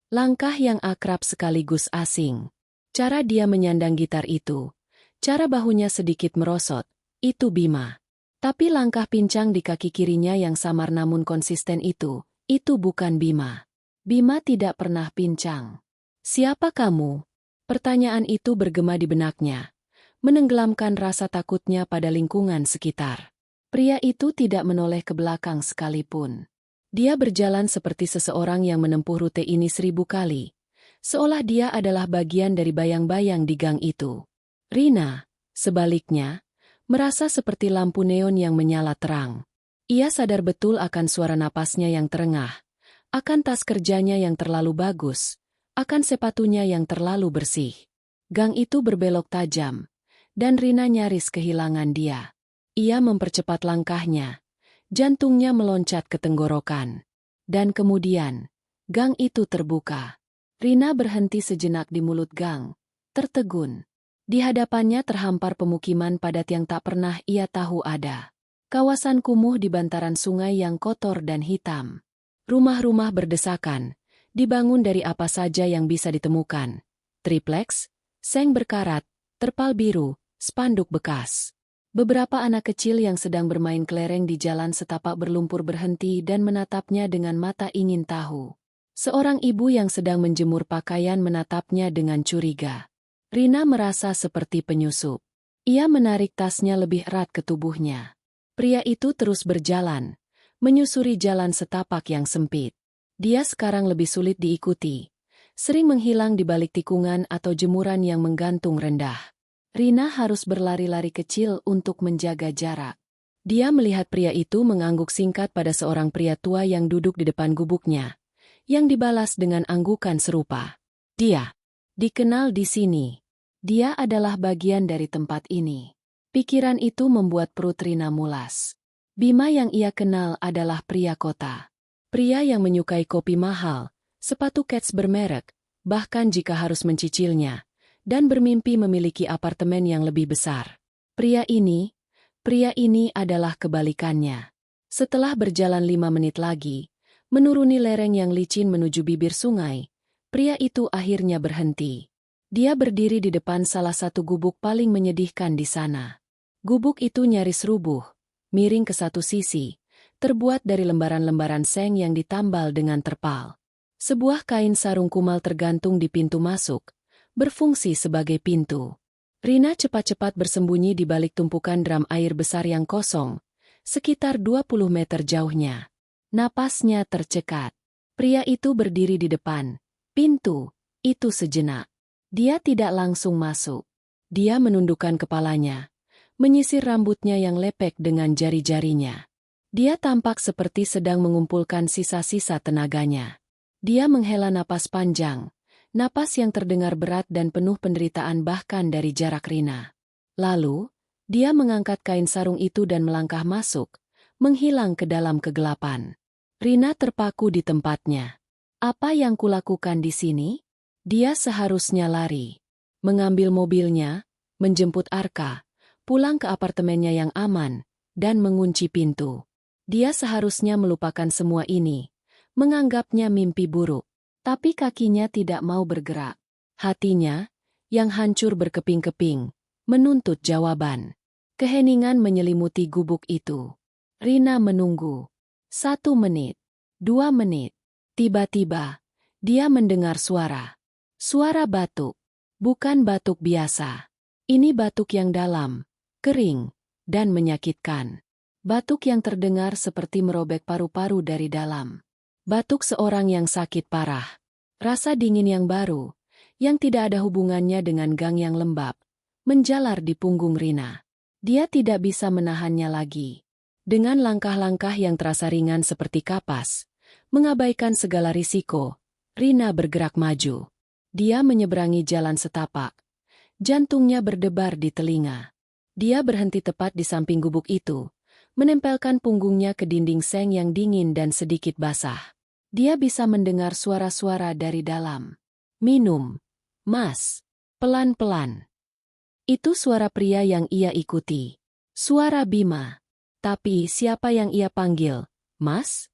Langkah yang akrab sekaligus asing. Cara dia menyandang gitar itu, cara bahunya sedikit merosot, itu Bima. Tapi langkah pincang di kaki kirinya yang samar namun konsisten itu bukan Bima. Bima tidak pernah pincang. "Siapa kamu?" Pertanyaan itu bergema di benaknya, menenggelamkan rasa takutnya pada lingkungan sekitar. Pria itu tidak menoleh ke belakang sekalipun. Dia berjalan seperti seseorang yang menempuh rute ini 1000 kali, seolah dia adalah bagian dari bayang-bayang di gang itu. Rina, sebaliknya, merasa seperti lampu neon yang menyala terang. Ia sadar betul akan suara napasnya yang terengah, akan tas kerjanya yang terlalu bagus, akan sepatunya yang terlalu bersih. Gang itu berbelok tajam, dan Rina nyaris kehilangan dia. Ia mempercepat langkahnya, jantungnya meloncat ke tenggorokan. Dan kemudian, gang itu terbuka. Rina berhenti sejenak di mulut gang, tertegun. Di hadapannya terhampar pemukiman padat yang tak pernah ia tahu ada. Kawasan kumuh di bantaran sungai yang kotor dan hitam. Rumah-rumah berdesakan, dibangun dari apa saja yang bisa ditemukan. Tripleks, seng berkarat, terpal biru, spanduk bekas. Beberapa anak kecil yang sedang bermain kelereng di jalan setapak berlumpur berhenti dan menatapnya dengan mata ingin tahu. Seorang ibu yang sedang menjemur pakaian menatapnya dengan curiga. Rina merasa seperti penyusup. Ia menarik tasnya lebih erat ke tubuhnya. Pria itu terus berjalan, menyusuri jalan setapak yang sempit. Dia sekarang lebih sulit diikuti, sering menghilang di balik tikungan atau jemuran yang menggantung rendah. Rina harus berlari-lari kecil untuk menjaga jarak. Dia melihat pria itu mengangguk singkat pada seorang pria tua yang duduk di depan gubuknya, yang dibalas dengan anggukan serupa. Dia dikenal di sini. Dia adalah bagian dari tempat ini. Pikiran itu membuat perut Rina mulas. Bima yang ia kenal adalah pria kota. Pria yang menyukai kopi mahal, sepatu Keds bermerek, bahkan jika harus mencicilnya, dan bermimpi memiliki apartemen yang lebih besar. Pria ini adalah kebalikannya. Setelah berjalan 5 menit lagi, menuruni lereng yang licin menuju bibir sungai, pria itu akhirnya berhenti. Dia berdiri di depan salah satu gubuk paling menyedihkan di sana. Gubuk itu nyaris rubuh, miring ke satu sisi, terbuat dari lembaran-lembaran seng yang ditambal dengan terpal. Sebuah kain sarung kumal tergantung di pintu masuk, berfungsi sebagai pintu. Rina cepat-cepat bersembunyi di balik tumpukan drum air besar yang kosong, sekitar 20 meter jauhnya. Napasnya tercekat. Pria itu berdiri di depan pintu itu sejenak. Dia tidak langsung masuk. Dia menundukkan kepalanya, menyisir rambutnya yang lepek dengan jari-jarinya. Dia tampak seperti sedang mengumpulkan sisa-sisa tenaganya. Dia menghela napas panjang, napas yang terdengar berat dan penuh penderitaan bahkan dari jarak Rina. Lalu, dia mengangkat kain sarung itu dan melangkah masuk, menghilang ke dalam kegelapan. Rina terpaku di tempatnya. Apa yang kulakukan di sini? Dia seharusnya lari, mengambil mobilnya, menjemput Arka, pulang ke apartemennya yang aman, dan mengunci pintu. Dia seharusnya melupakan semua ini, menganggapnya mimpi buruk. Tapi kakinya tidak mau bergerak. Hatinya, yang hancur berkeping-keping, menuntut jawaban. Keheningan menyelimuti gubuk itu. Rina menunggu. 1 menit, 2 menit. Tiba-tiba, dia mendengar suara. Suara batuk. Bukan batuk biasa. Ini batuk yang dalam, kering, dan menyakitkan. Batuk yang terdengar seperti merobek paru-paru dari dalam. Batuk seorang yang sakit parah. Rasa dingin yang baru, yang tidak ada hubungannya dengan gang yang lembab, menjalar di punggung Rina. Dia tidak bisa menahannya lagi. Dengan langkah-langkah yang terasa ringan seperti kapas, mengabaikan segala risiko, Rina bergerak maju. Dia menyeberangi jalan setapak. Jantungnya berdebar di telinga. Dia berhenti tepat di samping gubuk itu, menempelkan punggungnya ke dinding seng yang dingin dan sedikit basah. Dia bisa mendengar suara-suara dari dalam. Minum, Mas. Pelan-pelan. Itu suara pria yang ia ikuti. Suara Bima. Tapi siapa yang ia panggil? Mas?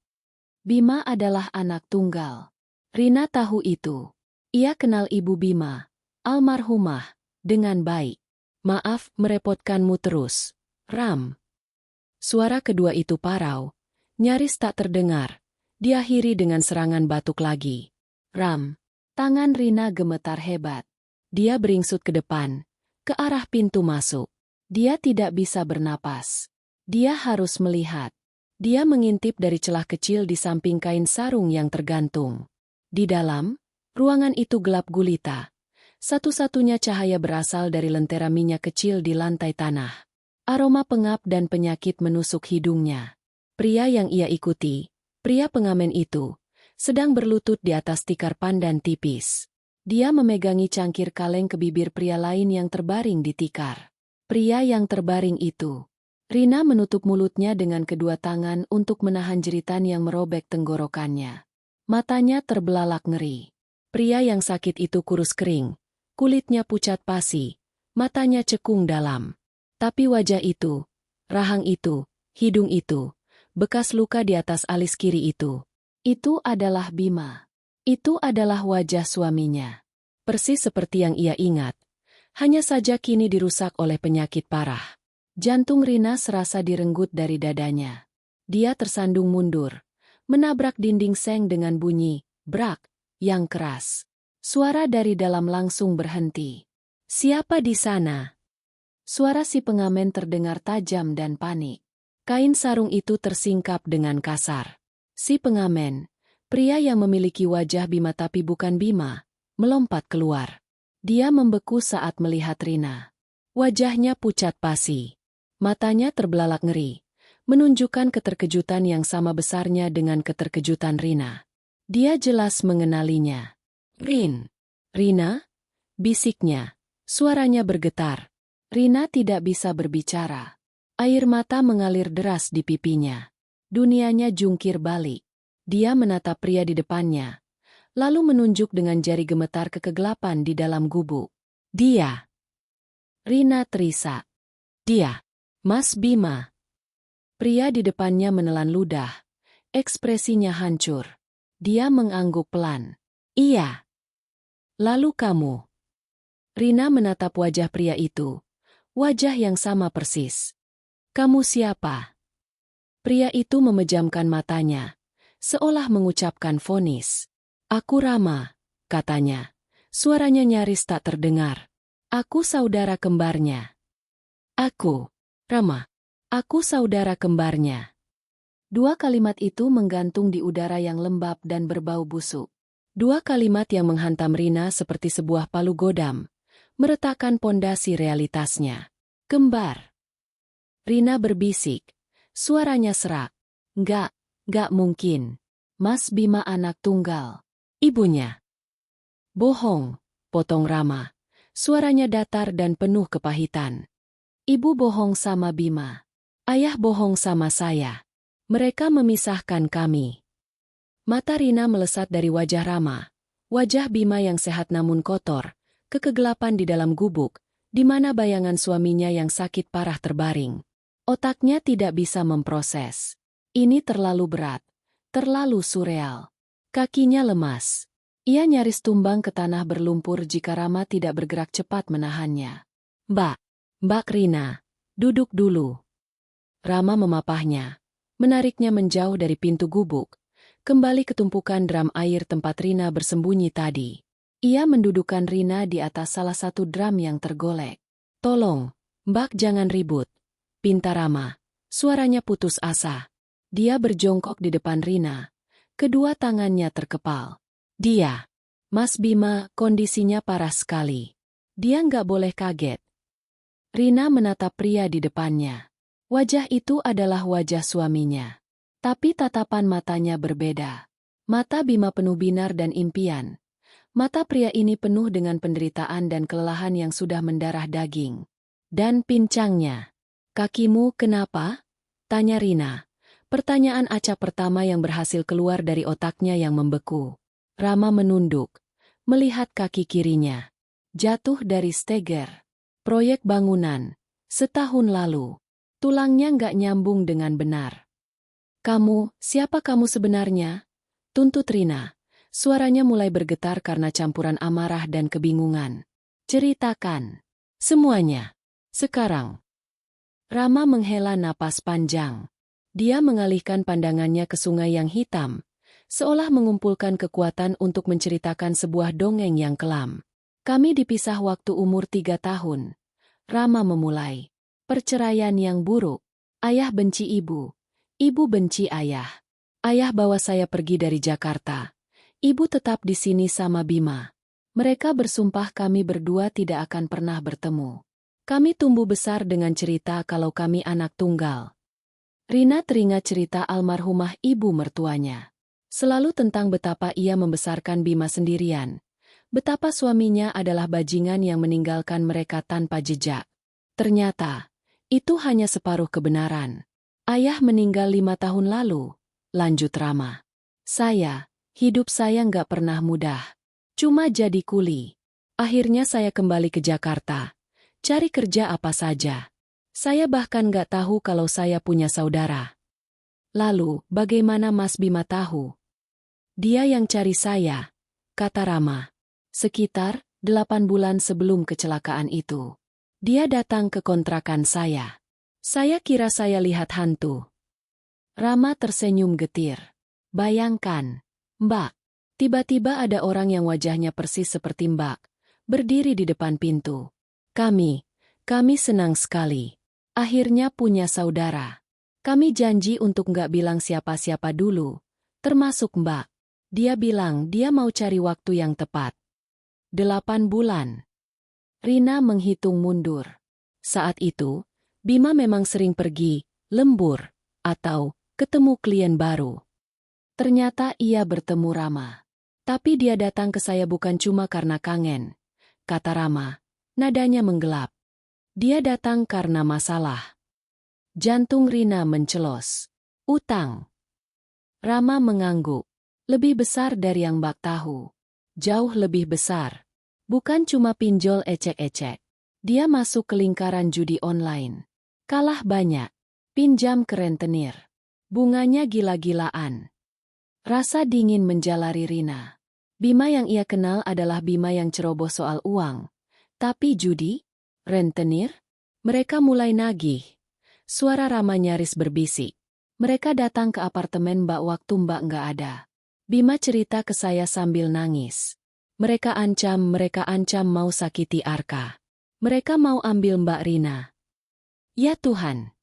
Bima adalah anak tunggal. Rina tahu itu. Ia kenal ibu Bima, almarhumah, dengan baik. Maaf merepotkanmu terus, Ram. Suara kedua itu parau, nyaris tak terdengar, diakhiri dengan serangan batuk lagi. Ram. Tangan Rina gemetar hebat. Dia beringsut ke depan, ke arah pintu masuk. Dia tidak bisa bernapas. Dia harus melihat. Dia mengintip dari celah kecil di samping kain sarung yang tergantung. Di dalam, ruangan itu gelap gulita. Satu-satunya cahaya berasal dari lentera minyak kecil di lantai tanah. Aroma pengap dan penyakit menusuk hidungnya. Pria yang ia ikuti, pria pengamen itu, sedang berlutut di atas tikar pandan tipis. Dia memegangi cangkir kaleng ke bibir pria lain yang terbaring di tikar. Pria yang terbaring itu. Rina menutup mulutnya dengan kedua tangan untuk menahan jeritan yang merobek tenggorokannya. Matanya terbelalak ngeri. Pria yang sakit itu kurus kering, kulitnya pucat pasi, matanya cekung dalam. Tapi wajah itu, rahang itu, hidung itu, bekas luka di atas alis kiri itu adalah Bima. Itu adalah wajah suaminya. Persis seperti yang ia ingat. Hanya saja kini dirusak oleh penyakit parah. Jantung Rina serasa direnggut dari dadanya. Dia tersandung mundur, menabrak dinding seng dengan bunyi, brak, yang keras. Suara dari dalam langsung berhenti. Siapa di sana? Suara si pengamen terdengar tajam dan panik. Kain sarung itu tersingkap dengan kasar. Si pengamen, pria yang memiliki wajah Bima tapi bukan Bima, melompat keluar. Dia membeku saat melihat Rina. Wajahnya pucat pasi. Matanya terbelalak ngeri, menunjukkan keterkejutan yang sama besarnya dengan keterkejutan Rina. Dia jelas mengenalinya. Rina? Bisiknya. Suaranya bergetar. Rina tidak bisa berbicara. Air mata mengalir deras di pipinya. Dunianya jungkir balik. Dia menatap pria di depannya, lalu menunjuk dengan jari gemetar ke kegelapan di dalam gubuk. Dia. Rina terisak. Dia. Mas Bima. Pria di depannya menelan ludah. Ekspresinya hancur. Dia mengangguk pelan. Iya. Lalu kamu. Rina menatap wajah pria itu. Wajah yang sama persis. Kamu siapa? Pria itu memejamkan matanya, seolah mengucapkan vonis. Aku Rama, katanya. Suaranya nyaris tak terdengar. Aku saudara kembarnya. Aku, Rama. Aku saudara kembarnya. Dua kalimat itu menggantung di udara yang lembab dan berbau busuk. Dua kalimat yang menghantam Rina seperti sebuah palu godam, meretakkan pondasi realitasnya. Kembar. Rina berbisik. Suaranya serak. Nggak mungkin. Mas Bima anak tunggal. Ibunya. Bohong, potong Rama. Suaranya datar dan penuh kepahitan. Ibu bohong sama Bima. Ayah bohong sama saya. Mereka memisahkan kami. Mata Rina melesat dari wajah Rama. Wajah Bima yang sehat namun kotor, ke kegelapan di dalam gubuk, di mana bayangan suaminya yang sakit parah terbaring. Otaknya tidak bisa memproses. Ini terlalu berat, terlalu surreal. Kakinya lemas. Ia nyaris tumbang ke tanah berlumpur jika Rama tidak bergerak cepat menahannya. Mbak Rina, duduk dulu. Rama memapahnya, menariknya menjauh dari pintu gubuk, kembali ke tumpukan drum air tempat Rina bersembunyi tadi. Ia mendudukkan Rina di atas salah satu drum yang tergolek. Tolong, Mbak jangan ribut. Pinta Rama, suaranya putus asa. Dia berjongkok di depan Rina. Kedua tangannya terkepal. Mas Bima, kondisinya parah sekali. Dia nggak boleh kaget. Rina menatap pria di depannya. Wajah itu adalah wajah suaminya. Tapi tatapan matanya berbeda. Mata Bima penuh binar dan impian. Mata pria ini penuh dengan penderitaan dan kelelahan yang sudah mendarah daging. Dan pincangnya. Kakimu kenapa? Tanya Rina. Pertanyaan acak pertama yang berhasil keluar dari otaknya yang membeku. Rama menunduk, melihat kaki kirinya. Jatuh dari steger. Proyek bangunan. Setahun lalu. Tulangnya nggak nyambung dengan benar. Siapa kamu sebenarnya? Tuntut Rina. Suaranya mulai bergetar karena campuran amarah dan kebingungan. Ceritakan. Semuanya. Sekarang. Rama menghela napas panjang. Dia mengalihkan pandangannya ke sungai yang hitam, seolah mengumpulkan kekuatan untuk menceritakan sebuah dongeng yang kelam. Kami dipisah waktu umur 3 tahun. Rama memulai. Perceraian yang buruk. Ayah benci ibu. Ibu benci ayah. Ayah bawa saya pergi dari Jakarta. Ibu tetap di sini sama Bima. Mereka bersumpah kami berdua tidak akan pernah bertemu. Kami tumbuh besar dengan cerita kalau kami anak tunggal. Rina teringat cerita almarhumah ibu mertuanya. Selalu tentang betapa ia membesarkan Bima sendirian. Betapa suaminya adalah bajingan yang meninggalkan mereka tanpa jejak. Ternyata, itu hanya separuh kebenaran. Ayah meninggal 5 tahun lalu, lanjut Rama. Hidup saya nggak pernah mudah. Cuma jadi kuli. Akhirnya saya kembali ke Jakarta. Cari kerja apa saja. Saya bahkan nggak tahu kalau saya punya saudara. Lalu, bagaimana Mas Bima tahu? Dia yang cari saya, kata Rama. Sekitar 8 bulan sebelum kecelakaan itu. Dia datang ke kontrakan saya. Saya kira saya lihat hantu. Rama tersenyum getir. Bayangkan, Mbak, tiba-tiba ada orang yang wajahnya persis seperti Mbak, berdiri di depan pintu. Kami senang sekali. Akhirnya punya saudara. Kami janji untuk nggak bilang siapa-siapa dulu, termasuk Mbak. Dia bilang dia mau cari waktu yang tepat. 8 bulan. Rina menghitung mundur. Saat itu, Bima memang sering pergi, lembur, atau ketemu klien baru. Ternyata ia bertemu Rama. Tapi dia datang ke saya bukan cuma karena kangen, kata Rama. Nadanya menggelap. Dia datang karena masalah. Jantung Rina mencelos. Utang. Rama mengangguk. Lebih besar dari yang Mbak tahu. Jauh lebih besar. Bukan cuma pinjol ecek-ecek. Dia masuk ke lingkaran judi online. Kalah banyak. Pinjam ke rentenir. Bunganya gila-gilaan. Rasa dingin menjalari Rina. Bima yang ia kenal adalah Bima yang ceroboh soal uang. Tapi judi? Rentenir? Mereka mulai nagih. Suara Rama nyaris berbisik. Mereka datang ke apartemen Mbak waktu Mbak nggak ada. Bima cerita ke saya sambil nangis. Mereka ancam mau sakiti Arka. Mereka mau ambil Mbak Rina. Ya Tuhan.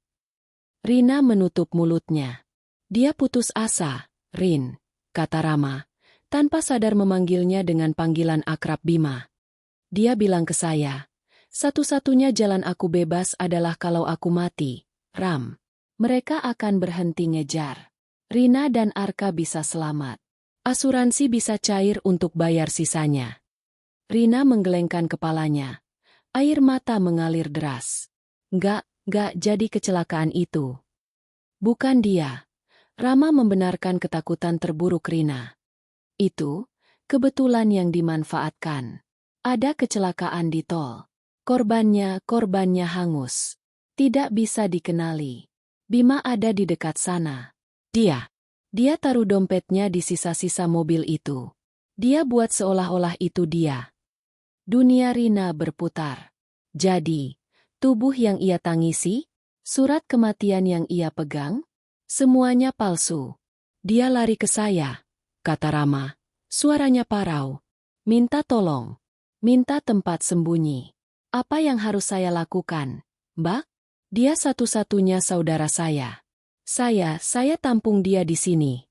Rina menutup mulutnya. Dia putus asa, Rin, kata Rama, tanpa sadar memanggilnya dengan panggilan akrab Bima. Dia bilang ke saya, satu-satunya jalan aku bebas adalah kalau aku mati, Ram. Mereka akan berhenti ngejar. Rina dan Arka bisa selamat. Asuransi bisa cair untuk bayar sisanya. Rina menggelengkan kepalanya. Air mata mengalir deras. Nggak jadi kecelakaan itu. Bukan dia. Rama membenarkan ketakutan terburuk Rina. Itu, kebetulan yang dimanfaatkan. Ada kecelakaan di tol. Korbannya hangus. Tidak bisa dikenali. Bima ada di dekat sana. Dia taruh dompetnya di sisa-sisa mobil itu. Dia buat seolah-olah itu dia. Dunia Rina berputar. Jadi, tubuh yang ia tangisi, surat kematian yang ia pegang, semuanya palsu. Dia lari ke saya, kata Rama. Suaranya parau. Minta tolong. Minta tempat sembunyi. Apa yang harus saya lakukan, Mbak? Dia satu-satunya saudara saya. Saya tampung dia di sini.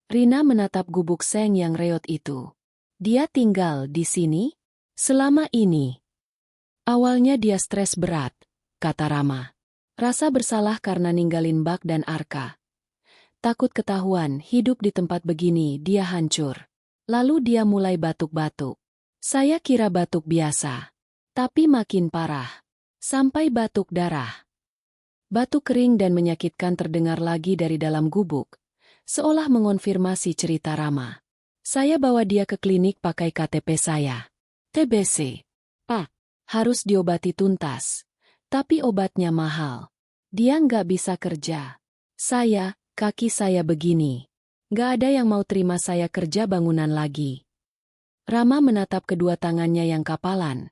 Rina menatap gubuk seng yang reot itu. Dia tinggal di sini? Selama ini. Awalnya dia stres berat, kata Rama. Rasa bersalah karena ninggalin Bak dan Arka. Takut ketahuan hidup di tempat begini dia hancur. Lalu dia mulai batuk-batuk. Saya kira batuk biasa. Tapi makin parah. Sampai batuk darah. Batuk kering dan menyakitkan terdengar lagi dari dalam gubuk, seolah mengonfirmasi cerita Rama. Saya bawa dia ke klinik pakai KTP saya. TBC. Harus diobati tuntas. Tapi obatnya mahal. Dia nggak bisa kerja. Kaki saya begini. Nggak ada yang mau terima saya kerja bangunan lagi. Rama menatap kedua tangannya yang kapalan,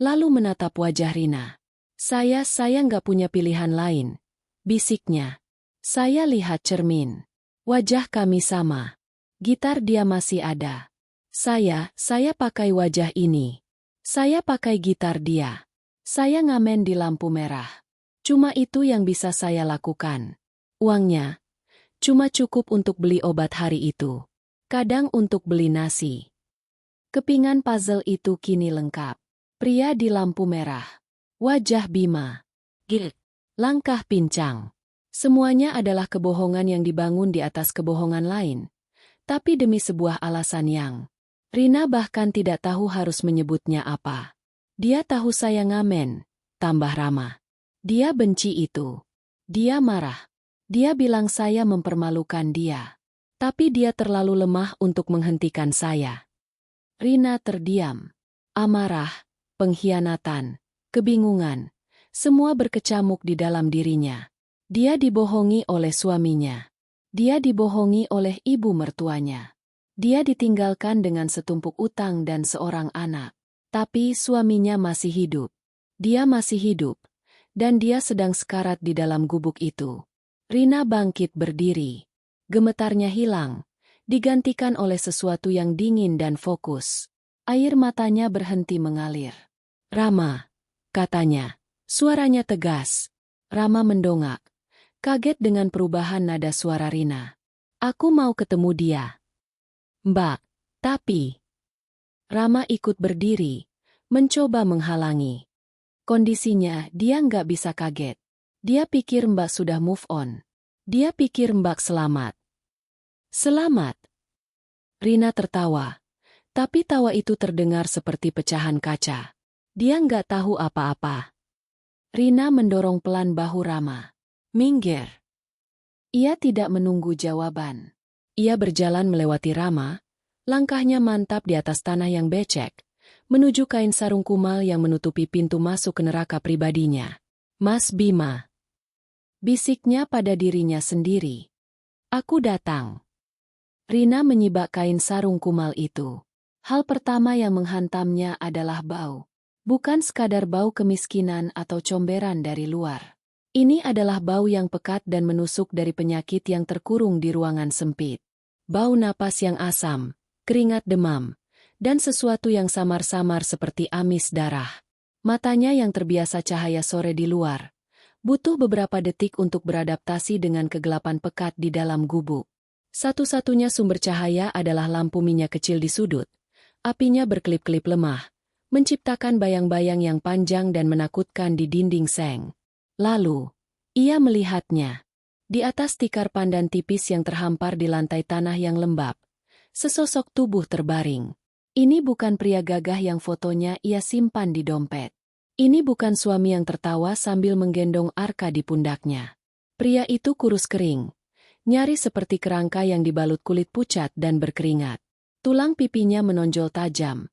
lalu menatap wajah Rina. Saya nggak punya pilihan lain, bisiknya. Saya lihat cermin. Wajah kami sama. Gitar dia masih ada. Saya pakai wajah ini. Saya pakai gitar dia. Saya ngamen di lampu merah. Cuma itu yang bisa saya lakukan. Uangnya cuma cukup untuk beli obat hari itu. Kadang untuk beli nasi. Kepingan puzzle itu kini lengkap. Pria di lampu merah. Wajah Bima. Langkah pincang. Semuanya adalah kebohongan yang dibangun di atas kebohongan lain. Tapi demi sebuah alasan yang Rina bahkan tidak tahu harus menyebutnya apa. Dia tahu saya ngamen, tambah Rama. Dia benci itu. Dia marah. Dia bilang saya mempermalukan dia. Tapi dia terlalu lemah untuk menghentikan saya. Rina terdiam. Amarah, pengkhianatan, kebingungan, semua berkecamuk di dalam dirinya. Dia dibohongi oleh suaminya. Dia dibohongi oleh ibu mertuanya. Dia ditinggalkan dengan setumpuk utang dan seorang anak. Tapi suaminya masih hidup. Dia masih hidup. Dan dia sedang sekarat di dalam gubuk itu. Rina bangkit berdiri. Gemetarnya hilang, digantikan oleh sesuatu yang dingin dan fokus. Air matanya berhenti mengalir. Rama, katanya. Suaranya tegas. Rama mendongak. Kaget dengan perubahan nada suara Rina. Aku mau ketemu dia. Mbak, tapi... Rama ikut berdiri, mencoba menghalangi. Kondisinya dia nggak bisa kaget. Dia pikir Mbak sudah move on. Dia pikir Mbak selamat. Selamat. Rina tertawa. Tapi tawa itu terdengar seperti pecahan kaca. Dia nggak tahu apa-apa. Rina mendorong pelan bahu Rama. Minggir. Ia tidak menunggu jawaban. Ia berjalan melewati Rama, langkahnya mantap di atas tanah yang becek, menuju kain sarung kumal yang menutupi pintu masuk ke neraka pribadinya. Mas Bima. Bisiknya pada dirinya sendiri. Aku datang. Rina menyibak kain sarung kumal itu. Hal pertama yang menghantamnya adalah bau. Bukan sekadar bau kemiskinan atau comberan dari luar. Ini adalah bau yang pekat dan menusuk dari penyakit yang terkurung di ruangan sempit. Bau napas yang asam, keringat demam, dan sesuatu yang samar-samar seperti amis darah. Matanya yang terbiasa cahaya sore di luar, butuh beberapa detik untuk beradaptasi dengan kegelapan pekat di dalam gubuk. Satu-satunya sumber cahaya adalah lampu minyak kecil di sudut. Apinya berkelip-kelip lemah, menciptakan bayang-bayang yang panjang dan menakutkan di dinding seng. Lalu, ia melihatnya. Di atas tikar pandan tipis yang terhampar di lantai tanah yang lembab, sesosok tubuh terbaring. Ini bukan pria gagah yang fotonya ia simpan di dompet. Ini bukan suami yang tertawa sambil menggendong Arka di pundaknya. Pria itu kurus kering, nyaris seperti kerangka yang dibalut kulit pucat dan berkeringat. Tulang pipinya menonjol tajam.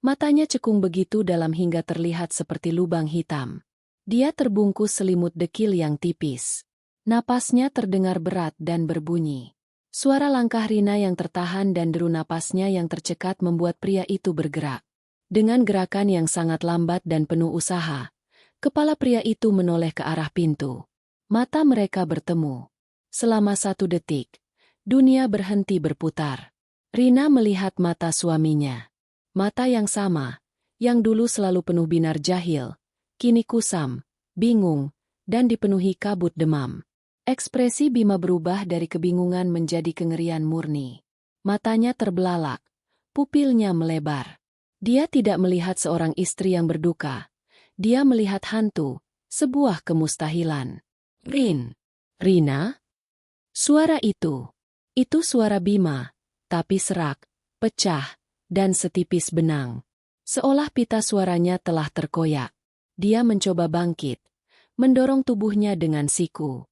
Matanya cekung begitu dalam hingga terlihat seperti lubang hitam. Dia terbungkus selimut dekil yang tipis. Napasnya terdengar berat dan berbunyi. Suara langkah Rina yang tertahan dan deru napasnya yang tercekat membuat pria itu bergerak. Dengan gerakan yang sangat lambat dan penuh usaha, kepala pria itu menoleh ke arah pintu. Mata mereka bertemu. Selama 1 detik, dunia berhenti berputar. Rina melihat mata suaminya. Mata yang sama, yang dulu selalu penuh binar jahil, kini kusam, bingung, dan dipenuhi kabut demam. Ekspresi Bima berubah dari kebingungan menjadi kengerian murni. Matanya terbelalak, pupilnya melebar. Dia tidak melihat seorang istri yang berduka. Dia melihat hantu, sebuah kemustahilan. Rina? Suara itu suara Bima, tapi serak, pecah, dan setipis benang. Seolah pita suaranya telah terkoyak. Dia mencoba bangkit, mendorong tubuhnya dengan siku.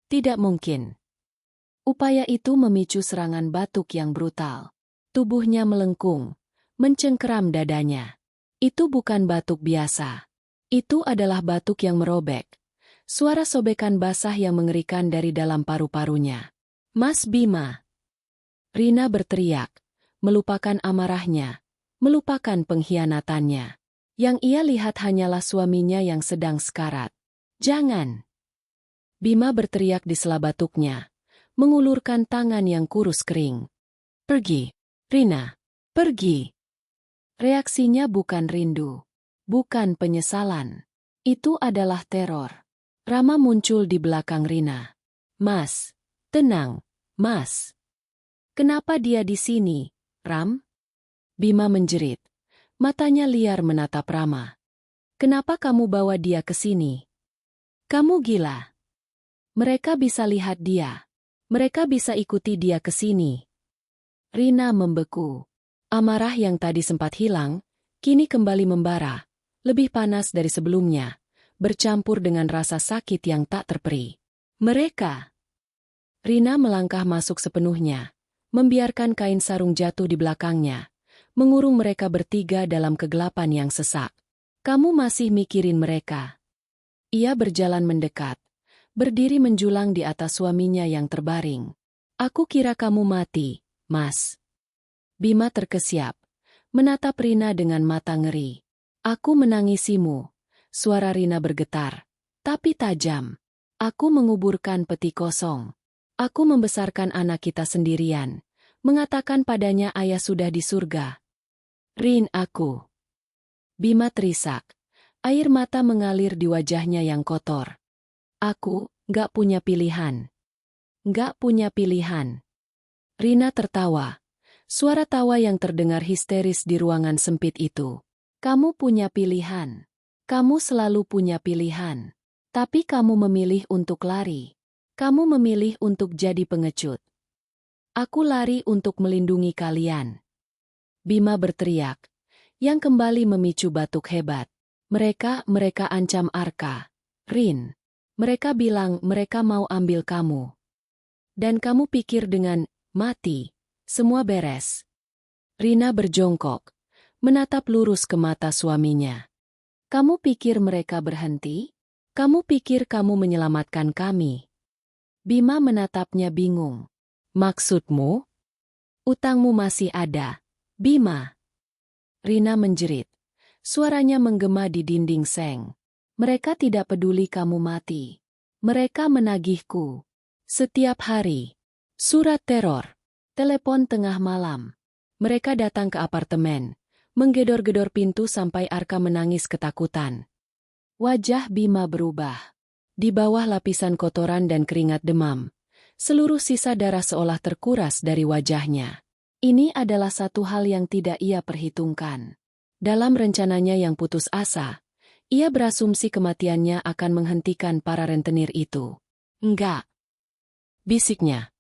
Tidak mungkin. Upaya itu memicu serangan batuk yang brutal. Tubuhnya melengkung, mencengkeram dadanya. Itu bukan batuk biasa. Itu adalah batuk yang merobek. Suara sobekan basah yang mengerikan dari dalam paru-parunya. Mas Bima! Rina berteriak, melupakan amarahnya, melupakan pengkhianatannya. Yang ia lihat hanyalah suaminya yang sedang sekarat. Jangan! Bima berteriak di sela batuknya, mengulurkan tangan yang kurus kering. Pergi, Rina, pergi. Reaksinya bukan rindu, bukan penyesalan. Itu adalah teror. Rama muncul di belakang Rina. Mas, tenang, Mas. Kenapa dia di sini, Ram? Bima menjerit. Matanya liar menatap Rama. Kenapa kamu bawa dia ke sini? Kamu gila. Mereka bisa lihat dia. Mereka bisa ikuti dia ke sini. Rina membeku. Amarah yang tadi sempat hilang, kini kembali membara, lebih panas dari sebelumnya, bercampur dengan rasa sakit yang tak terperi. Mereka. Rina melangkah masuk sepenuhnya, membiarkan kain sarung jatuh di belakangnya, mengurung mereka bertiga dalam kegelapan yang sesak. Kamu masih mikirin mereka. Ia berjalan mendekat, berdiri menjulang di atas suaminya yang terbaring. Aku kira kamu mati, Mas. Bima terkesiap, menatap Rina dengan mata ngeri. Aku menangisimu. Suara Rina bergetar, tapi tajam. Aku menguburkan peti kosong. Aku membesarkan anak kita sendirian, mengatakan padanya ayah sudah di surga. Rin, aku. Bima terisak. Air mata mengalir di wajahnya yang kotor. Aku gak punya pilihan. Gak punya pilihan. Rina tertawa. Suara tawa yang terdengar histeris di ruangan sempit itu. Kamu punya pilihan. Kamu selalu punya pilihan. Tapi kamu memilih untuk lari. Kamu memilih untuk jadi pengecut. Aku lari untuk melindungi kalian. Bima berteriak, yang kembali memicu batuk hebat. Mereka ancam Arka. Rin. Mereka bilang mereka mau ambil kamu. Dan kamu pikir dengan mati, semua beres. Rina berjongkok, menatap lurus ke mata suaminya. Kamu pikir mereka berhenti? Kamu pikir kamu menyelamatkan kami? Bima menatapnya bingung. Maksudmu? Utangmu masih ada, Bima. Rina menjerit. Suaranya menggema di dinding seng. Mereka tidak peduli kamu mati. Mereka menagihku. Setiap hari. Surat teror. Telepon tengah malam. Mereka datang ke apartemen, menggedor-gedor pintu sampai Arka menangis ketakutan. Wajah Bima berubah. Di bawah lapisan kotoran dan keringat demam, seluruh sisa darah seolah terkuras dari wajahnya. Ini adalah satu hal yang tidak ia perhitungkan. Dalam rencananya yang putus asa, ia berasumsi kematiannya akan menghentikan para rentenir itu. Enggak. bisiknya.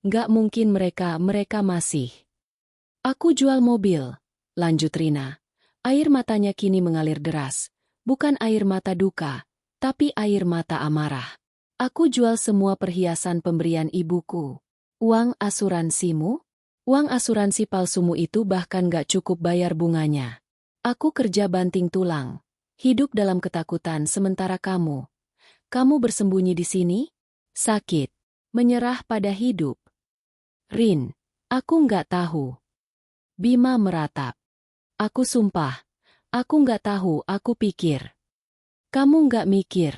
Nggak mungkin mereka masih. Aku jual mobil, lanjut Rina. Air matanya kini mengalir deras. Bukan air mata duka, tapi air mata amarah. Aku jual semua perhiasan pemberian ibuku. Uang asuransimu? Uang asuransi palsumu itu bahkan gak cukup bayar bunganya. Aku kerja banting tulang. Hidup dalam ketakutan sementara kamu. Kamu bersembunyi di sini? Sakit. Menyerah pada hidup. Rin, aku nggak tahu. Bima meratap. Aku sumpah. Aku nggak tahu, aku pikir. Kamu nggak mikir,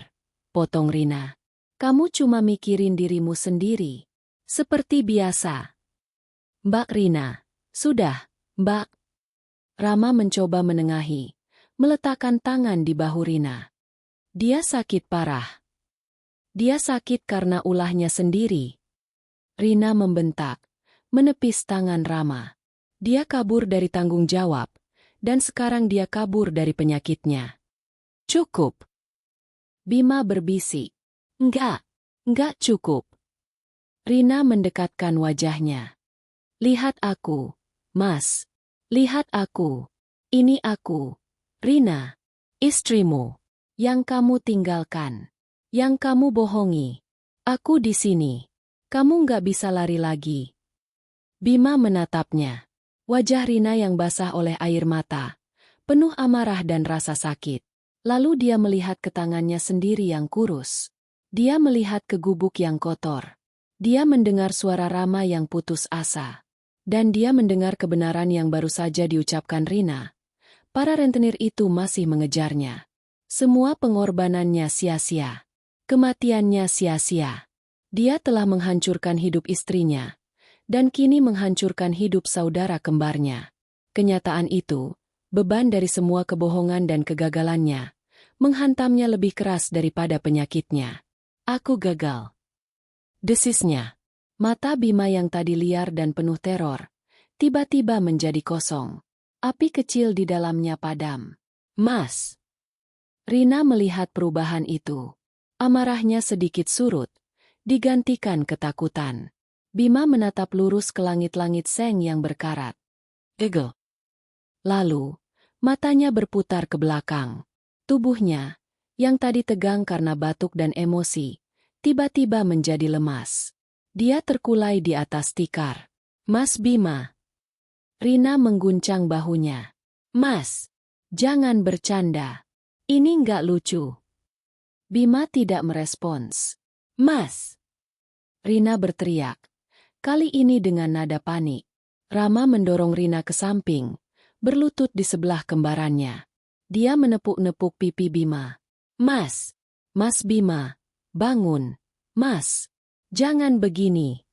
potong Rina. Kamu cuma mikirin dirimu sendiri. Seperti biasa. Mbak Rina. Sudah, Mbak. Rama mencoba menengahi, meletakkan tangan di bahu Rina. Dia sakit parah. Dia sakit karena ulahnya sendiri. Rina membentak, menepis tangan Rama. Dia kabur dari tanggung jawab, dan sekarang dia kabur dari penyakitnya. Cukup. Bima berbisik. Enggak cukup. Rina mendekatkan wajahnya. Lihat aku, Mas. Lihat aku. Ini aku. Rina. Istrimu. Yang kamu tinggalkan. Yang kamu bohongi. Aku di sini. Kamu nggak bisa lari lagi. Bima menatapnya. Wajah Rina yang basah oleh air mata. Penuh amarah dan rasa sakit. Lalu dia melihat ke tangannya sendiri yang kurus. Dia melihat ke gubuk yang kotor. Dia mendengar suara Rama yang putus asa. Dan dia mendengar kebenaran yang baru saja diucapkan Rina. Para rentenir itu masih mengejarnya. Semua pengorbanannya sia-sia. Kematiannya sia-sia. Dia telah menghancurkan hidup istrinya, dan kini menghancurkan hidup saudara kembarnya. Kenyataan itu, beban dari semua kebohongan dan kegagalannya, menghantamnya lebih keras daripada penyakitnya. Aku gagal. Desisnya. Mata Bima yang tadi liar dan penuh teror, tiba-tiba menjadi kosong. Api kecil di dalamnya padam. Mas. Rina melihat perubahan itu. Amarahnya sedikit surut, digantikan ketakutan. Bima menatap lurus ke langit-langit seng yang berkarat. Egel. Lalu, matanya berputar ke belakang. Tubuhnya, yang tadi tegang karena batuk dan emosi, tiba-tiba menjadi lemas. Dia terkulai di atas tikar. Mas Bima. Rina mengguncang bahunya. Mas, jangan bercanda. Ini nggak lucu. Bima tidak merespons. Mas. Rina berteriak. Kali ini dengan nada panik. Rama mendorong Rina ke samping, berlutut di sebelah kembarannya. Dia menepuk-nepuk pipi Bima. Mas. Mas Bima. Bangun. Mas. Jangan begini.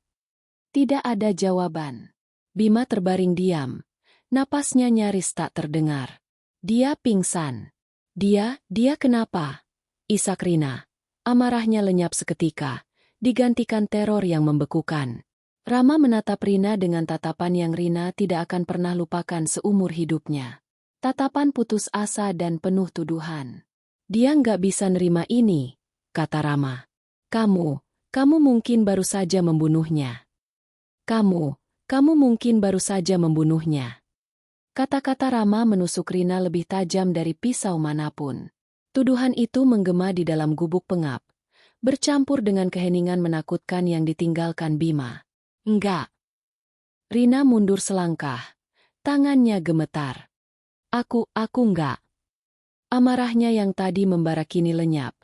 Tidak ada jawaban. Bima terbaring diam. Napasnya nyaris tak terdengar. Dia pingsan. Dia kenapa? Isak Rina. Amarahnya lenyap seketika, digantikan teror yang membekukan. Rama menatap Rina dengan tatapan yang Rina tidak akan pernah lupakan seumur hidupnya. Tatapan putus asa dan penuh tuduhan. Dia nggak bisa nerima ini, kata Rama. Kamu mungkin baru saja membunuhnya. Kamu mungkin baru saja membunuhnya. Kata-kata Rama menusuk Rina lebih tajam dari pisau manapun. Tuduhan itu menggema di dalam gubuk pengap, bercampur dengan keheningan menakutkan yang ditinggalkan Bima. Enggak. Rina mundur selangkah. Tangannya gemetar. Aku enggak. Amarahnya yang tadi membara kini lenyap.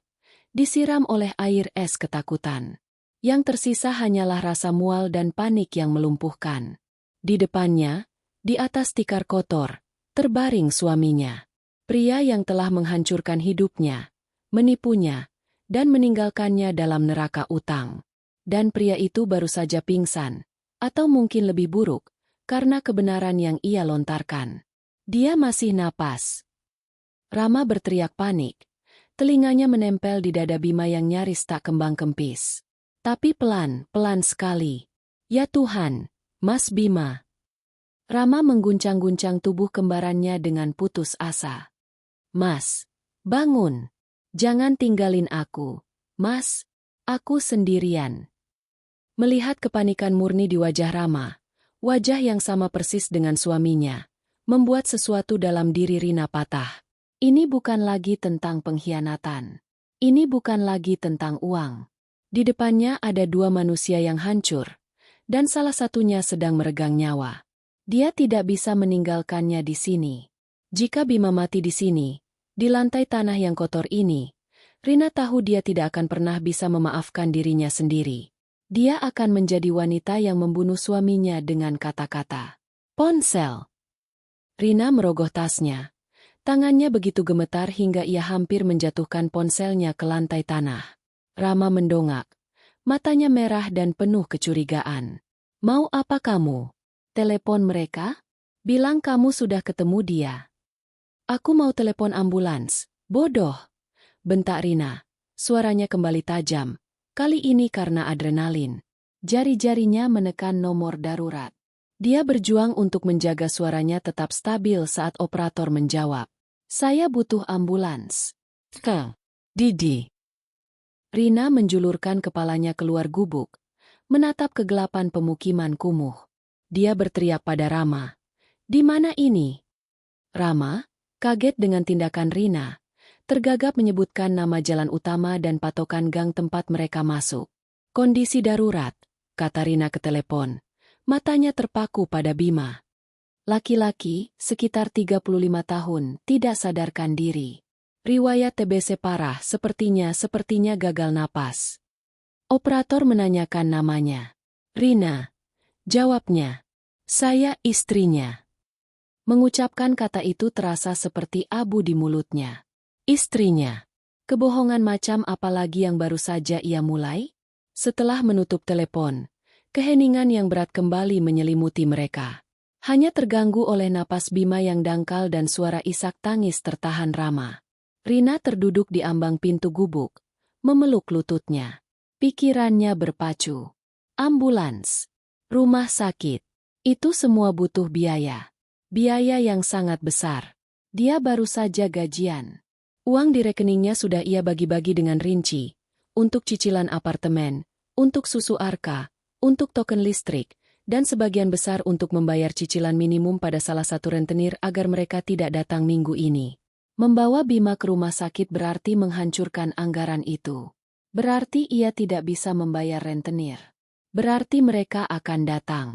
Disiram oleh air es ketakutan. Yang tersisa hanyalah rasa mual dan panik yang melumpuhkan. Di depannya, di atas tikar kotor, terbaring suaminya. Pria yang telah menghancurkan hidupnya, menipunya, dan meninggalkannya dalam neraka utang. Dan pria itu baru saja pingsan, atau mungkin lebih buruk, karena kebenaran yang ia lontarkan. Dia masih napas. Rama berteriak panik. Telinganya menempel di dada Bima yang nyaris tak kembang kempis. Tapi pelan sekali. Ya Tuhan, Mas Bima. Rama mengguncang-guncang tubuh kembarannya dengan putus asa. Mas, bangun. Jangan tinggalin aku. Mas, aku sendirian. Melihat kepanikan murni di wajah Rama, wajah yang sama persis dengan suaminya, membuat sesuatu dalam diri Rina patah. Ini bukan lagi tentang pengkhianatan. Ini bukan lagi tentang uang. Di depannya ada dua manusia yang hancur, dan salah satunya sedang meregang nyawa. Dia tidak bisa meninggalkannya di sini. Jika Bima mati di sini, di lantai tanah yang kotor ini, Rina tahu dia tidak akan pernah bisa memaafkan dirinya sendiri. Dia akan menjadi wanita yang membunuh suaminya dengan kata-kata. Ponsel. Rina merogoh tasnya. Tangannya begitu gemetar hingga ia hampir menjatuhkan ponselnya ke lantai tanah. Rama mendongak. Matanya merah dan penuh kecurigaan. Mau apa kamu? Telepon mereka? Bilang kamu sudah ketemu dia. Aku mau telepon ambulans. Bodoh. Bentak Rina. Suaranya kembali tajam. Kali ini karena adrenalin. Jari-jarinya menekan nomor darurat. Dia berjuang untuk menjaga suaranya tetap stabil saat operator menjawab. Saya butuh ambulans. Didi. Rina menjulurkan kepalanya keluar gubuk, menatap kegelapan pemukiman kumuh. Dia berteriak pada Rama. Di mana ini? Rama, kaget dengan tindakan Rina, tergagap menyebutkan nama jalan utama dan patokan gang tempat mereka masuk. Kondisi darurat, kata Rina ke telepon. Matanya terpaku pada Bima. Laki-laki, sekitar 35 tahun, tidak sadarkan diri. Riwayat TBC parah, sepertinya gagal napas. Operator menanyakan namanya. Rina. Jawabnya. Saya istrinya. Mengucapkan kata itu terasa seperti abu di mulutnya. Istrinya. Kebohongan macam apa lagi yang baru saja ia mulai? Setelah menutup telepon, keheningan yang berat kembali menyelimuti mereka. Hanya terganggu oleh napas Bima yang dangkal dan suara isak tangis tertahan Rama. Rina terduduk di ambang pintu gubuk, memeluk lututnya. Pikirannya berpacu. Ambulans. Rumah sakit. Itu semua butuh biaya. Biaya yang sangat besar. Dia baru saja gajian. Uang di rekeningnya sudah ia bagi-bagi dengan rinci. Untuk cicilan apartemen, untuk susu Arka, untuk token listrik, dan sebagian besar untuk membayar cicilan minimum pada salah satu rentenir agar mereka tidak datang minggu ini. Membawa Bima ke rumah sakit berarti menghancurkan anggaran itu. Berarti ia tidak bisa membayar rentenir. Berarti mereka akan datang.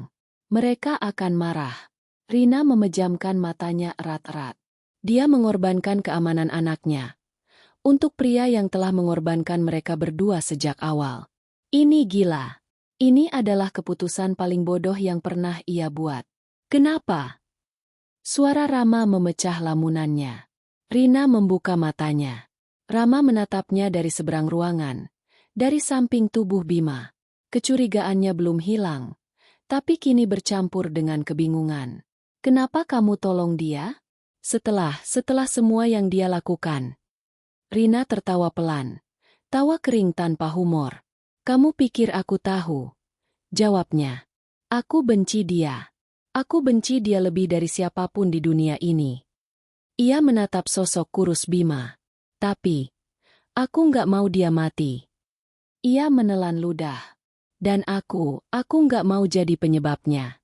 Mereka akan marah. Rina memejamkan matanya erat-erat. Dia mengorbankan keamanan anaknya. Untuk pria yang telah mengorbankan mereka berdua sejak awal. Ini gila. Ini adalah keputusan paling bodoh yang pernah ia buat. Kenapa? Suara Rama memecah lamunannya. Rina membuka matanya. Rama menatapnya dari seberang ruangan. Dari samping tubuh Bima. Kecurigaannya belum hilang. Tapi kini bercampur dengan kebingungan. Kenapa kamu tolong dia? Setelah semua yang dia lakukan. Rina tertawa pelan. Tawa kering tanpa humor. Kamu pikir aku tahu? Jawabnya. Aku benci dia. Aku benci dia lebih dari siapapun di dunia ini. Ia menatap sosok kurus Bima. Tapi, aku nggak mau dia mati. Ia menelan ludah. Dan aku nggak mau jadi penyebabnya.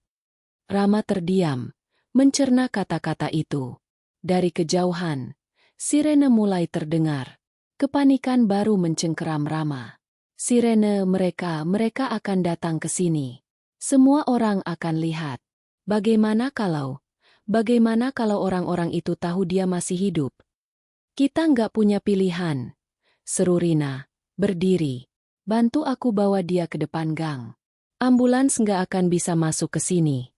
Rama terdiam, mencerna kata-kata itu. Dari kejauhan, sirene mulai terdengar. Kepanikan baru mencengkeram Rama. Sirene mereka akan datang ke sini. Semua orang akan lihat. Bagaimana kalau orang-orang itu tahu dia masih hidup? Kita nggak punya pilihan. Seru Rina, berdiri. Bantu aku bawa dia ke depan gang. Ambulans nggak akan bisa masuk ke sini.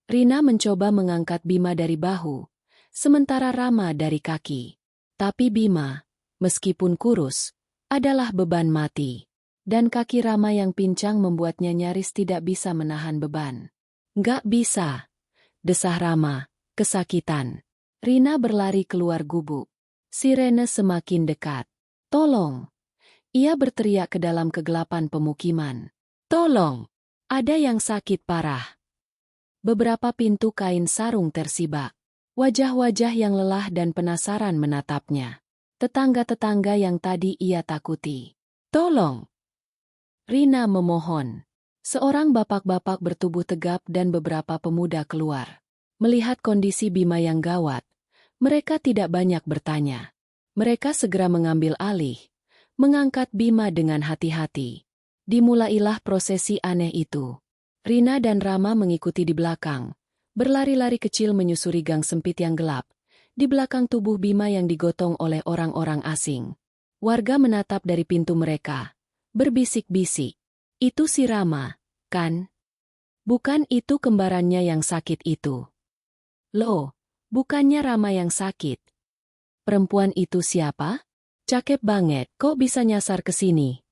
Rina mencoba mengangkat Bima dari bahu. Sementara Rama dari kaki. Tapi Bima, meskipun kurus, adalah beban mati. Dan kaki Rama yang pincang membuatnya nyaris tidak bisa menahan beban. Nggak bisa, desah Rama, kesakitan. Rina berlari keluar gubuk. Sirene semakin dekat. Tolong! Ia berteriak ke dalam kegelapan pemukiman. Tolong! Ada yang sakit parah. Beberapa pintu kain sarung tersibak. Wajah-wajah yang lelah dan penasaran menatapnya. Tetangga-tetangga yang tadi ia takuti. Tolong! Rina memohon. Seorang bapak-bapak bertubuh tegap dan beberapa pemuda keluar. Melihat kondisi Bima yang gawat, mereka tidak banyak bertanya. Mereka segera mengambil alih, mengangkat Bima dengan hati-hati. Dimulailah prosesi aneh itu. Rina dan Rama mengikuti di belakang, berlari-lari kecil menyusuri gang sempit yang gelap, di belakang tubuh Bima yang digotong oleh orang-orang asing. Warga menatap dari pintu mereka, berbisik-bisik. Itu si Rama, kan? Bukan itu kembarannya yang sakit itu. Loh, bukannya Rama yang sakit. Perempuan itu siapa? Cakep banget, kok bisa nyasar ke sini?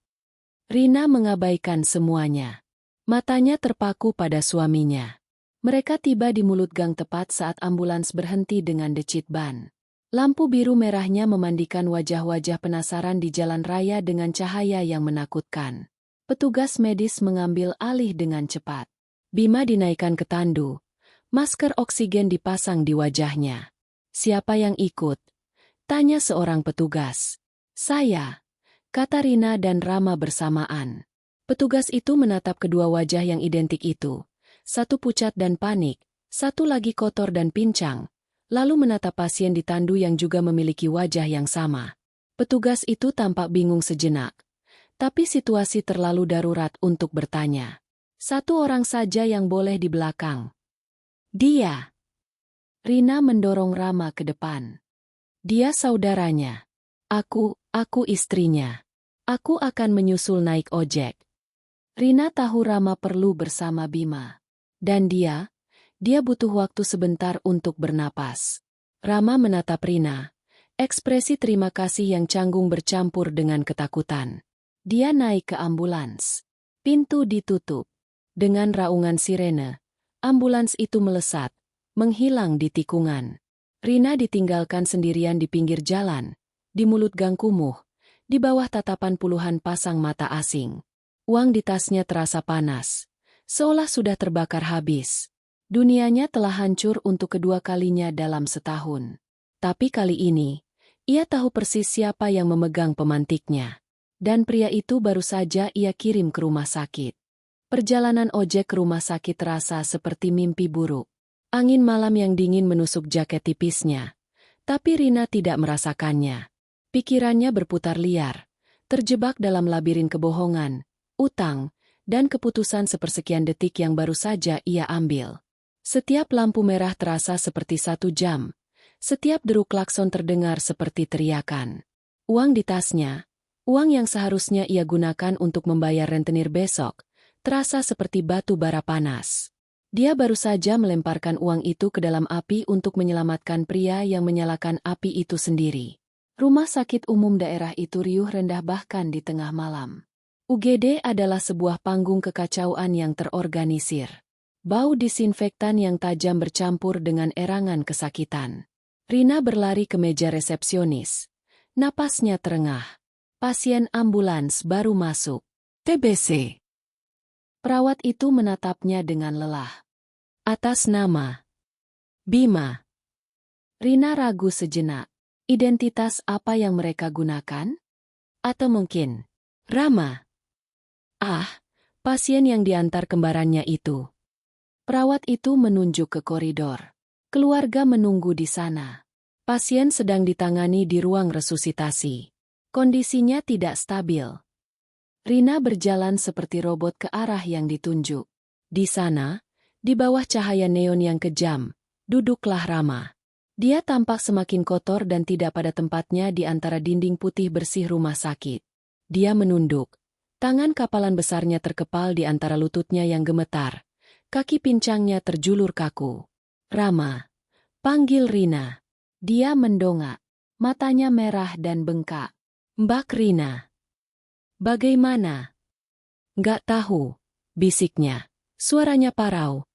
Rina mengabaikan semuanya. Matanya terpaku pada suaminya. Mereka tiba di mulut gang tepat saat ambulans berhenti dengan decit ban. Lampu biru merahnya memandikan wajah-wajah penasaran di jalan raya dengan cahaya yang menakutkan. Petugas medis mengambil alih dengan cepat. Bima dinaikkan ke tandu. Masker oksigen dipasang di wajahnya. Siapa yang ikut? Tanya seorang petugas. Saya, kata Rina dan Rama bersamaan. Petugas itu menatap kedua wajah yang identik itu. Satu pucat dan panik, satu lagi kotor dan pincang. Lalu menatap pasien di tandu yang juga memiliki wajah yang sama. Petugas itu tampak bingung sejenak. Tapi situasi terlalu darurat untuk bertanya. Satu orang saja yang boleh di belakang. Dia. Rina mendorong Rama ke depan. Dia saudaranya. Aku istrinya. Aku akan menyusul naik ojek. Rina tahu Rama perlu bersama Bima. Dan dia butuh waktu sebentar untuk bernapas. Rama menatap Rina. Ekspresi terima kasih yang canggung bercampur dengan ketakutan. Dia naik ke ambulans. Pintu ditutup. Dengan raungan sirene, ambulans itu melesat, menghilang di tikungan. Rina ditinggalkan sendirian di pinggir jalan, di mulut gang kumuh, di bawah tatapan puluhan pasang mata asing. Uang di tasnya terasa panas, seolah sudah terbakar habis. Dunianya telah hancur untuk kedua kalinya dalam setahun. Tapi kali ini, ia tahu persis siapa yang memegang pemantiknya. Dan pria itu baru saja ia kirim ke rumah sakit. Perjalanan ojek ke rumah sakit terasa seperti mimpi buruk. Angin malam yang dingin menusuk jaket tipisnya. Tapi Rina tidak merasakannya. Pikirannya berputar liar, terjebak dalam labirin kebohongan, utang, dan keputusan sepersekian detik yang baru saja ia ambil. Setiap lampu merah terasa seperti 1 jam. Setiap deruk klakson terdengar seperti teriakan. Uang di tasnya, uang yang seharusnya ia gunakan untuk membayar rentenir besok, terasa seperti batu bara panas. Dia baru saja melemparkan uang itu ke dalam api untuk menyelamatkan pria yang menyalakan api itu sendiri. Rumah sakit umum daerah itu riuh rendah bahkan di tengah malam. UGD adalah sebuah panggung kekacauan yang terorganisir. Bau disinfektan yang tajam bercampur dengan erangan kesakitan. Rina berlari ke meja resepsionis. Napasnya terengah. Pasien ambulans baru masuk. TBC. Perawat itu menatapnya dengan lelah. Atas nama Bima. Rina ragu sejenak. Identitas apa yang mereka gunakan? Atau mungkin Rama? Pasien yang diantar kembarannya itu. Perawat itu menunjuk ke koridor. Keluarga menunggu di sana. Pasien sedang ditangani di ruang resusitasi. Kondisinya tidak stabil. Rina berjalan seperti robot ke arah yang ditunjuk. Di sana, di bawah cahaya neon yang kejam, duduklah Rama. Dia tampak semakin kotor dan tidak pada tempatnya di antara dinding putih bersih rumah sakit. Dia menunduk. Tangan kapalan besarnya terkepal di antara lututnya yang gemetar. Kaki pincangnya terjulur kaku. Rama. Panggil Rina. Dia mendongak. Matanya merah dan bengkak. Mbak Rina. Bagaimana? Nggak tahu, bisiknya. Suaranya parau.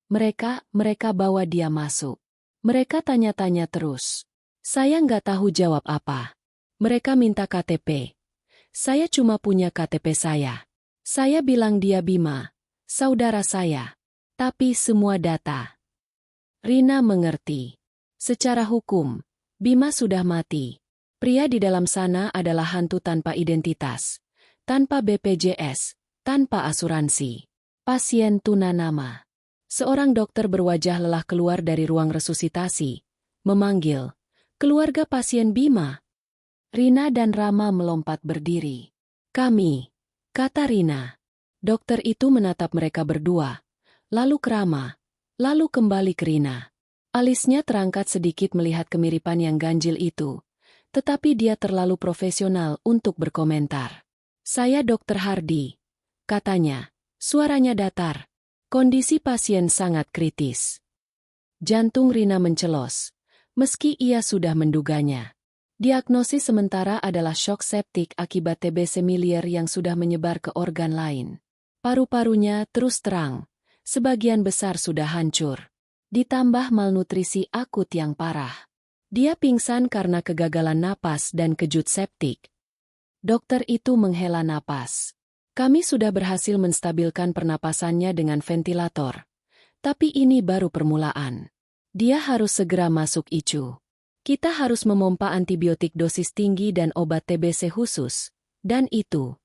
Mereka bawa dia masuk. Mereka tanya-tanya terus. Saya nggak tahu jawab apa. Mereka minta KTP. Saya cuma punya KTP saya. Saya bilang dia Bima, saudara saya. Tapi semua data. Rina mengerti. Secara hukum, Bima sudah mati. Pria di dalam sana adalah hantu tanpa identitas, tanpa BPJS, tanpa asuransi. Pasien tuna nama. Seorang dokter berwajah lelah keluar dari ruang resusitasi, memanggil, "Keluarga pasien Bima." Rina dan Rama melompat berdiri. "Kami," kata Rina. Dokter itu menatap mereka berdua, lalu ke Rama, lalu kembali ke Rina. Alisnya terangkat sedikit melihat kemiripan yang ganjil itu, tetapi dia terlalu profesional untuk berkomentar. "Saya Dokter Hardy," katanya, suaranya datar. "Kondisi pasien sangat kritis." Jantung Rina mencelos, meski ia sudah menduganya. Diagnosis sementara adalah shock septik akibat TBC miliar yang sudah menyebar ke organ lain. Paru-parunya terus terang, sebagian besar sudah hancur. Ditambah malnutrisi akut yang parah. Dia pingsan karena kegagalan napas dan kejut septik. Dokter itu menghela napas. "Kami sudah berhasil menstabilkan pernapasannya dengan ventilator. Tapi ini baru permulaan. Dia harus segera masuk ICU. Kita harus memompa antibiotik dosis tinggi dan obat TBC khusus. Dan itu."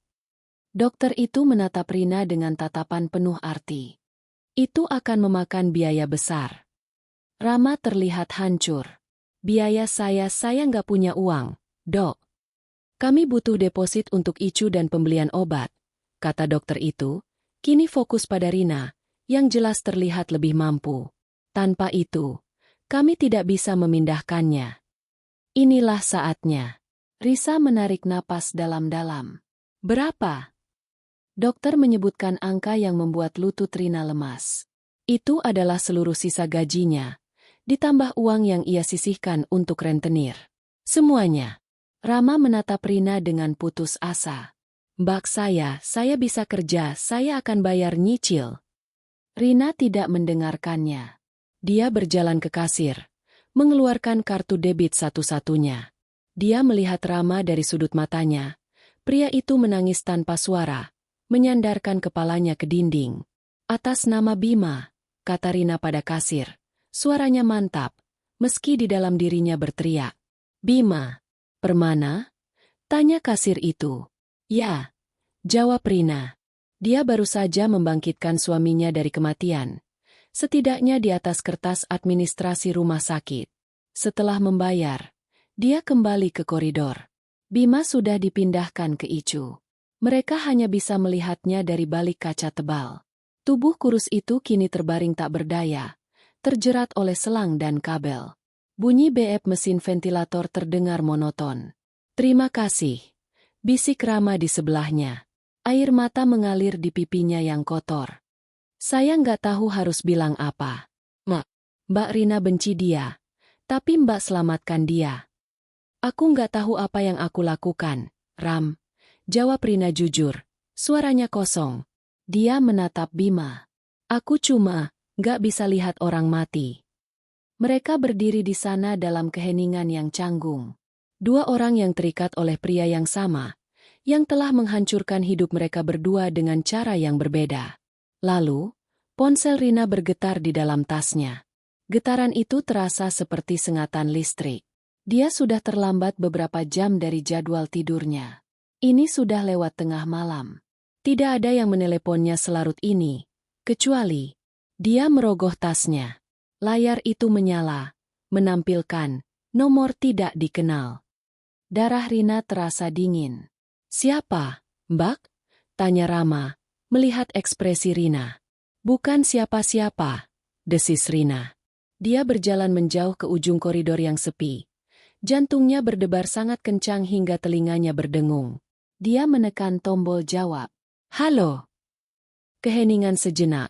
Dokter itu menatap Rina dengan tatapan penuh arti. "Itu akan memakan biaya besar." Rama terlihat hancur. "Biaya saya nggak punya uang, Dok. Kami butuh deposit untuk ICU dan pembelian obat," kata dokter itu. Kini fokus pada Rina, yang jelas terlihat lebih mampu. "Tanpa itu, kami tidak bisa memindahkannya." Inilah saatnya. Risa menarik napas dalam-dalam. "Berapa?" Dokter menyebutkan angka yang membuat lutut Rina lemas. Itu adalah seluruh sisa gajinya, ditambah uang yang ia sisihkan untuk rentenir. Semuanya. Rama menatap Rina dengan putus asa. "Mbak saya bisa kerja, saya akan bayar nyicil." Rina tidak mendengarkannya. Dia berjalan ke kasir, mengeluarkan kartu debit satu-satunya. Dia melihat Rama dari sudut matanya. Pria itu menangis tanpa suara, menyandarkan kepalanya ke dinding. "Atas nama Bima," kata Rina pada kasir. Suaranya mantap, meski di dalam dirinya berteriak. "Bima? Permana?" tanya kasir itu. "Ya," jawab Rina. Dia baru saja membangkitkan suaminya dari kematian. Setidaknya di atas kertas administrasi rumah sakit. Setelah membayar, dia kembali ke koridor. Bima sudah dipindahkan ke ICU. Mereka hanya bisa melihatnya dari balik kaca tebal. Tubuh kurus itu kini terbaring tak berdaya, terjerat oleh selang dan kabel. Bunyi beep mesin ventilator terdengar monoton. "Terima kasih," bisik Rama di sebelahnya. Air mata mengalir di pipinya yang kotor. "Saya nggak tahu harus bilang apa. Mbak Rina benci dia, tapi Mbak selamatkan dia." "Aku nggak tahu apa yang aku lakukan, Ram," jawab Rina jujur. Suaranya kosong. Dia menatap Bima. "Aku cuma nggak bisa lihat orang mati." Mereka berdiri di sana dalam keheningan yang canggung. Dua orang yang terikat oleh pria yang sama, yang telah menghancurkan hidup mereka berdua dengan cara yang berbeda. Lalu, ponsel Rina bergetar di dalam tasnya. Getaran itu terasa seperti sengatan listrik. Dia sudah terlambat beberapa jam dari jadwal tidurnya. Ini sudah lewat tengah malam. Tidak ada yang meneleponnya selarut ini, kecuali dia merogoh tasnya. Layar itu menyala, menampilkan nomor tidak dikenal. Darah Rina terasa dingin. "Siapa, Mbak?" tanya Rama, melihat ekspresi Rina. "Bukan siapa-siapa," desis Rina. Dia berjalan menjauh ke ujung koridor yang sepi. Jantungnya berdebar sangat kencang hingga telinganya berdengung. Dia menekan tombol jawab. "Halo." Keheningan sejenak.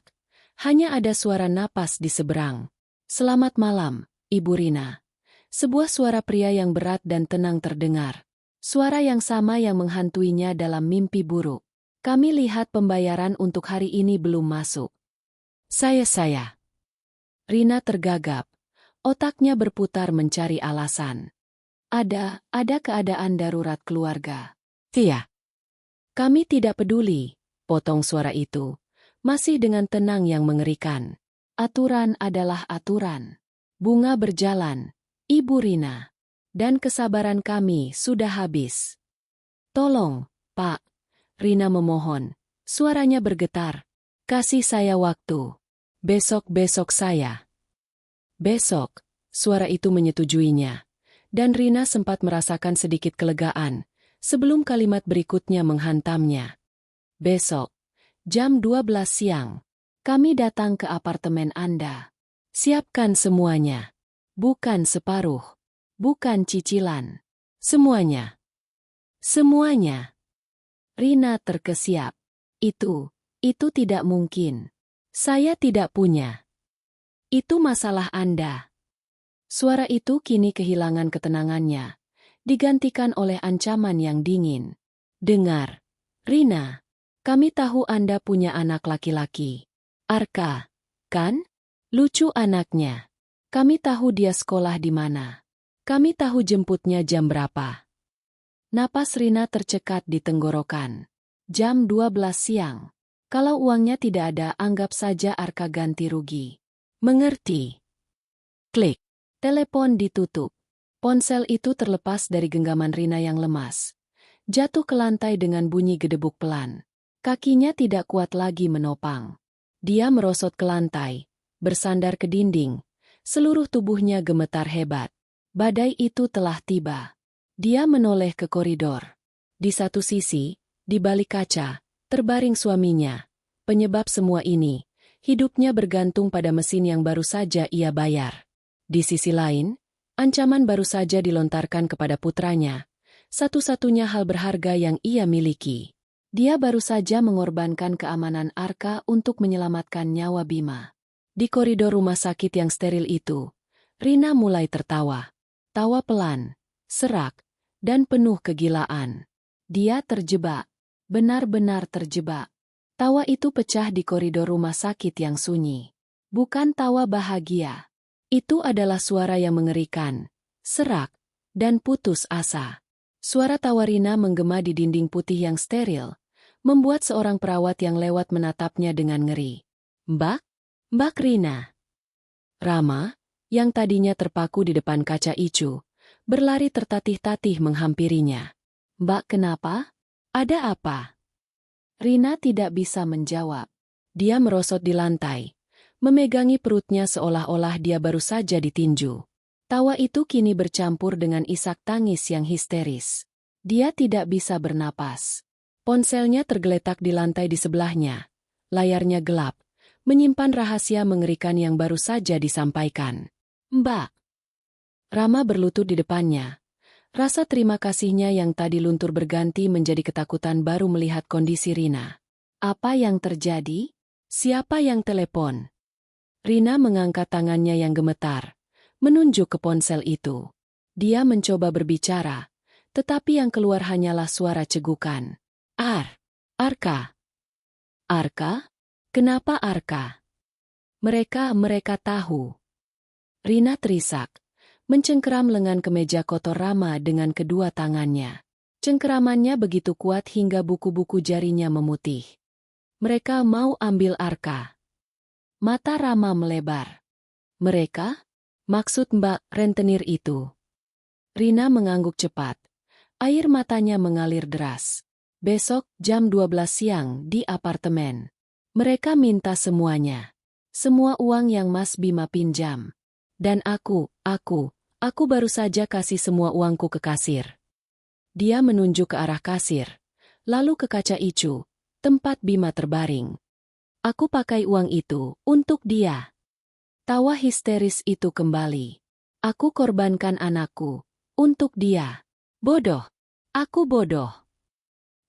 Hanya ada suara napas di seberang. "Selamat malam, Ibu Rina." Sebuah suara pria yang berat dan tenang terdengar. Suara yang sama yang menghantuinya dalam mimpi buruk. "Kami lihat pembayaran untuk hari ini belum masuk." Saya. Rina tergagap. Otaknya berputar mencari alasan. Ada keadaan darurat keluarga." "Tia." "Kami tidak peduli," potong suara itu, masih dengan tenang yang mengerikan. "Aturan adalah aturan. Bunga berjalan, Ibu Rina. Dan kesabaran kami sudah habis." "Tolong, Pak," Rina memohon. Suaranya bergetar. Kasih saya waktu. Besok-besok saya. Besok, suara itu menyetujuinya. Dan Rina sempat merasakan sedikit kelegaan, sebelum kalimat berikutnya menghantamnya. Besok, jam 12 siang, kami datang ke apartemen Anda. Siapkan semuanya. Bukan separuh. Bukan cicilan. Semuanya. Semuanya. Rina terkesiap. Itu tidak mungkin. Saya tidak punya. Itu masalah Anda. Suara itu kini kehilangan ketenangannya, digantikan oleh ancaman yang dingin. Dengar, Rina, kami tahu Anda punya anak laki-laki. Arka, kan? Lucu anaknya. Kami tahu dia sekolah di mana. Kami tahu jemputnya jam berapa. Napas Rina tercekat di tenggorokan. Jam 12 siang. Kalau uangnya tidak ada, anggap saja Arka ganti rugi. Mengerti? Klik. Telepon ditutup. Ponsel itu terlepas dari genggaman Rina yang lemas. Jatuh ke lantai dengan bunyi gedebuk pelan. Kakinya tidak kuat lagi menopang. Dia merosot ke lantai, bersandar ke dinding. Seluruh tubuhnya gemetar hebat. Badai itu telah tiba. Dia menoleh ke koridor. Di satu sisi, di balik kaca, terbaring suaminya. Penyebab semua ini, hidupnya bergantung pada mesin yang baru saja ia bayar. Di sisi lain, ancaman baru saja dilontarkan kepada putranya. Satu-satunya hal berharga yang ia miliki. Dia baru saja mengorbankan keamanan Arka untuk menyelamatkan nyawa Bima. Di koridor rumah sakit yang steril itu, Rina mulai tertawa. Tawa pelan, serak, dan penuh kegilaan. Dia terjebak. Benar-benar terjebak. Tawa itu pecah di koridor rumah sakit yang sunyi. Bukan tawa bahagia. Itu adalah suara yang mengerikan, serak, dan putus asa. Suara tawa Rina menggema di dinding putih yang steril, membuat seorang perawat yang lewat menatapnya dengan ngeri. Mbak? Mbak Rina. Rama, yang tadinya terpaku di depan kaca icu, berlari tertatih-tatih menghampirinya. Mbak, kenapa? Ada apa? Rina tidak bisa menjawab. Dia merosot di lantai, memegangi perutnya seolah-olah dia baru saja ditinju. Tawa itu kini bercampur dengan isak tangis yang histeris. Dia tidak bisa bernapas. Ponselnya tergeletak di lantai di sebelahnya. Layarnya gelap, menyimpan rahasia mengerikan yang baru saja disampaikan. Mbak. Rama berlutut di depannya. Rasa terima kasihnya yang tadi luntur berganti menjadi ketakutan baru melihat kondisi Rina. Apa yang terjadi? Siapa yang telepon? Rina mengangkat tangannya yang gemetar, menunjuk ke ponsel itu. Dia mencoba berbicara, tetapi yang keluar hanyalah suara cegukan. Arka. Arka? Kenapa Arka? Mereka tahu. Rina terisak. Mencengkeram lengan kemeja kotor Rama dengan kedua tangannya. Cengkeramannya begitu kuat hingga buku-buku jarinya memutih. Mereka mau ambil Arka. Mata Rama melebar. Mereka? Maksud Mbak rentenir itu. Rina mengangguk cepat. Air matanya mengalir deras. Besok jam 12 siang di apartemen. Mereka minta semuanya. Semua uang yang Mas Bima pinjam. Dan aku baru saja kasih semua uangku ke kasir. Dia menunjuk ke arah kasir, lalu ke kaca icu, tempat Bima terbaring. Aku pakai uang itu untuk dia. Tawa histeris itu kembali. Aku korbankan anakku untuk dia. Bodoh. Aku bodoh.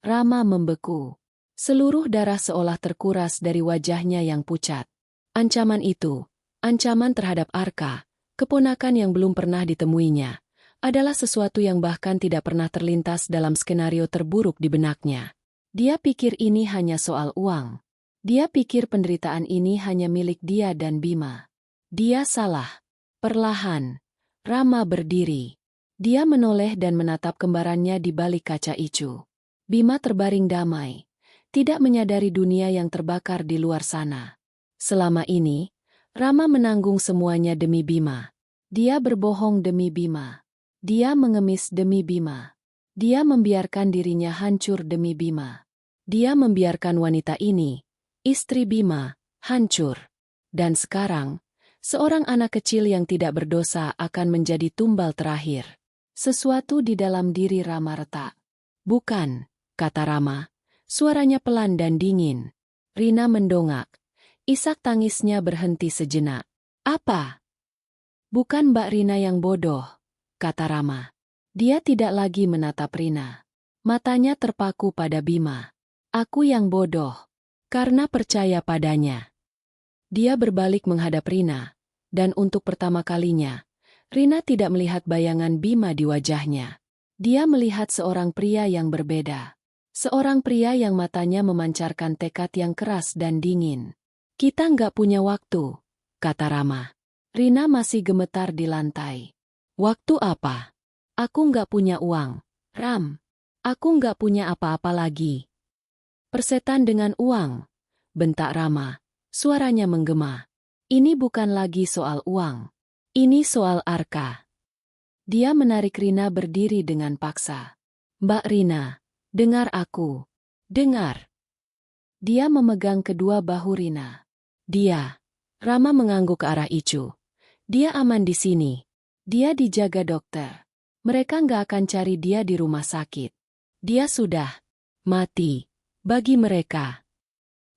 Rama membeku. Seluruh darah seolah terkuras dari wajahnya yang pucat. Ancaman itu, ancaman terhadap Arka, keponakan yang belum pernah ditemuinya, adalah sesuatu yang bahkan tidak pernah terlintas dalam skenario terburuk di benaknya. Dia pikir ini hanya soal uang. Dia pikir penderitaan ini hanya milik dia dan Bima. Dia salah. Perlahan, Rama berdiri. Dia menoleh dan menatap kembarannya di balik kaca icu. Bima terbaring damai, tidak menyadari dunia yang terbakar di luar sana. Selama ini, Rama menanggung semuanya demi Bima. Dia berbohong demi Bima. Dia mengemis demi Bima. Dia membiarkan dirinya hancur demi Bima. Dia membiarkan wanita ini istri Bima, hancur. Dan sekarang, seorang anak kecil yang tidak berdosa akan menjadi tumbal terakhir. Sesuatu di dalam diri Rama retak. Bukan, kata Rama. Suaranya pelan dan dingin. Rina mendongak. Isak tangisnya berhenti sejenak. Apa? Bukan Mbak Rina yang bodoh, kata Rama. Dia tidak lagi menatap Rina. Matanya terpaku pada Bima. Aku yang bodoh. Karena percaya padanya. Dia berbalik menghadap Rina. Dan untuk pertama kalinya, Rina tidak melihat bayangan Bima di wajahnya. Dia melihat seorang pria yang berbeda. Seorang pria yang matanya memancarkan tekad yang keras dan dingin. Kita nggak punya waktu, kata Rama. Rina masih gemetar di lantai. Waktu apa? Aku nggak punya uang, Ram. Aku nggak punya apa-apa lagi. Persetan dengan uang, bentak Rama. Suaranya menggema. Ini bukan lagi soal uang. Ini soal Arka. Dia menarik Rina berdiri dengan paksa. Mbak Rina, dengar aku. Dengar. Dia memegang kedua bahu Rina. Dia. Rama mengangguk ke arah Icu. Dia aman di sini. Dia dijaga dokter. Mereka nggak akan cari dia di rumah sakit. Dia sudah mati. Bagi mereka.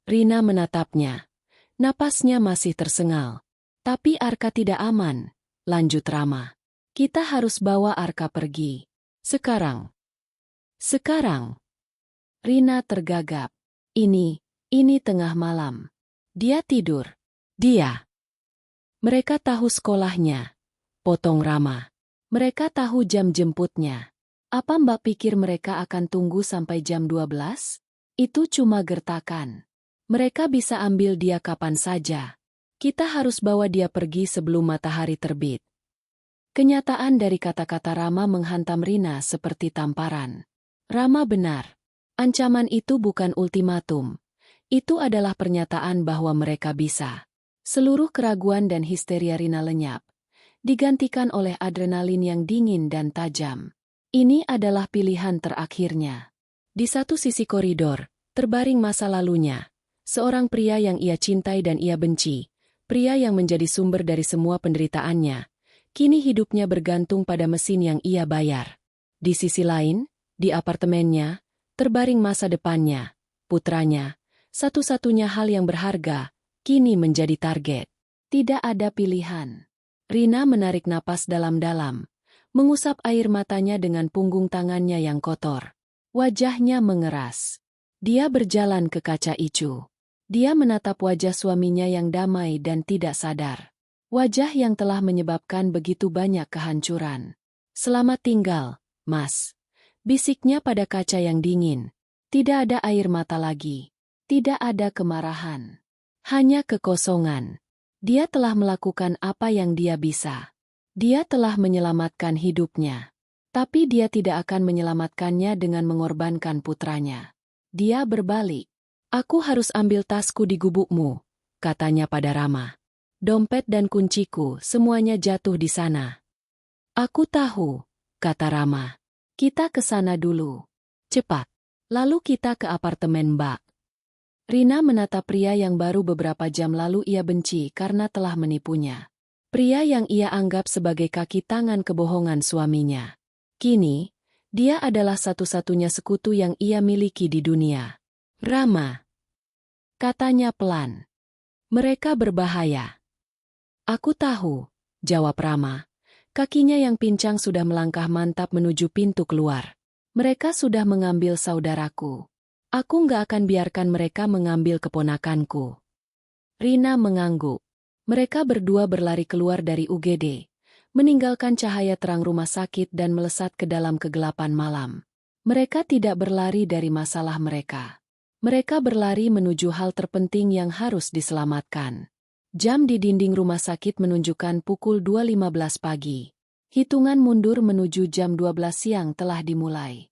Rina menatapnya. Napasnya masih tersengal. Tapi Arka tidak aman, lanjut Rama. Kita harus bawa Arka pergi. Sekarang. Sekarang. Rina tergagap. Ini tengah malam. Dia tidur. Dia. Mereka tahu sekolahnya. Potong Rama. Mereka tahu jam jemputnya. Apa Mbak pikir mereka akan tunggu sampai jam 12? Itu cuma gertakan. Mereka bisa ambil dia kapan saja. Kita harus bawa dia pergi sebelum matahari terbit. Kenyataan dari kata-kata Rama menghantam Rina seperti tamparan. Rama benar. Ancaman itu bukan ultimatum. Itu adalah pernyataan bahwa mereka bisa. Seluruh keraguan dan histeria Rina lenyap. Digantikan oleh adrenalin yang dingin dan tajam. Ini adalah pilihan terakhirnya. Di satu sisi koridor, terbaring masa lalunya. Seorang pria yang ia cintai dan ia benci. Pria yang menjadi sumber dari semua penderitaannya. Kini hidupnya bergantung pada mesin yang ia bayar. Di sisi lain, di apartemennya, terbaring masa depannya. Putranya, satu-satunya hal yang berharga, kini menjadi target. Tidak ada pilihan. Rina menarik napas dalam-dalam. Mengusap air matanya dengan punggung tangannya yang kotor. Wajahnya mengeras. Dia berjalan ke kaca Icu. Dia menatap wajah suaminya yang damai dan tidak sadar. Wajah yang telah menyebabkan begitu banyak kehancuran. Selamat tinggal, Mas. Bisiknya pada kaca yang dingin. Tidak ada air mata lagi. Tidak ada kemarahan. Hanya kekosongan. Dia telah melakukan apa yang dia bisa. Dia telah menyelamatkan hidupnya. Tapi dia tidak akan menyelamatkannya dengan mengorbankan putranya. Dia berbalik. Aku harus ambil tasku di gubukmu, katanya pada Rama. Dompet dan kunciku semuanya jatuh di sana. Aku tahu, kata Rama. Kita ke sana dulu. Cepat. Lalu kita ke apartemen Mbak. Rina menatap pria yang baru beberapa jam lalu ia benci karena telah menipunya. Pria yang ia anggap sebagai kaki tangan kebohongan suaminya. Kini, dia adalah satu-satunya sekutu yang ia miliki di dunia. Rama. Katanya pelan. Mereka berbahaya. Aku tahu, jawab Rama. Kakinya yang pincang sudah melangkah mantap menuju pintu keluar. Mereka sudah mengambil saudaraku. Aku nggak akan biarkan mereka mengambil keponakanku. Rina mengangguk. Mereka berdua berlari keluar dari UGD, meninggalkan cahaya terang rumah sakit dan melesat ke dalam kegelapan malam. Mereka tidak berlari dari masalah mereka. Mereka berlari menuju hal terpenting yang harus diselamatkan. Jam di dinding rumah sakit menunjukkan pukul 2.15 pagi. Hitungan mundur menuju jam 12 siang telah dimulai.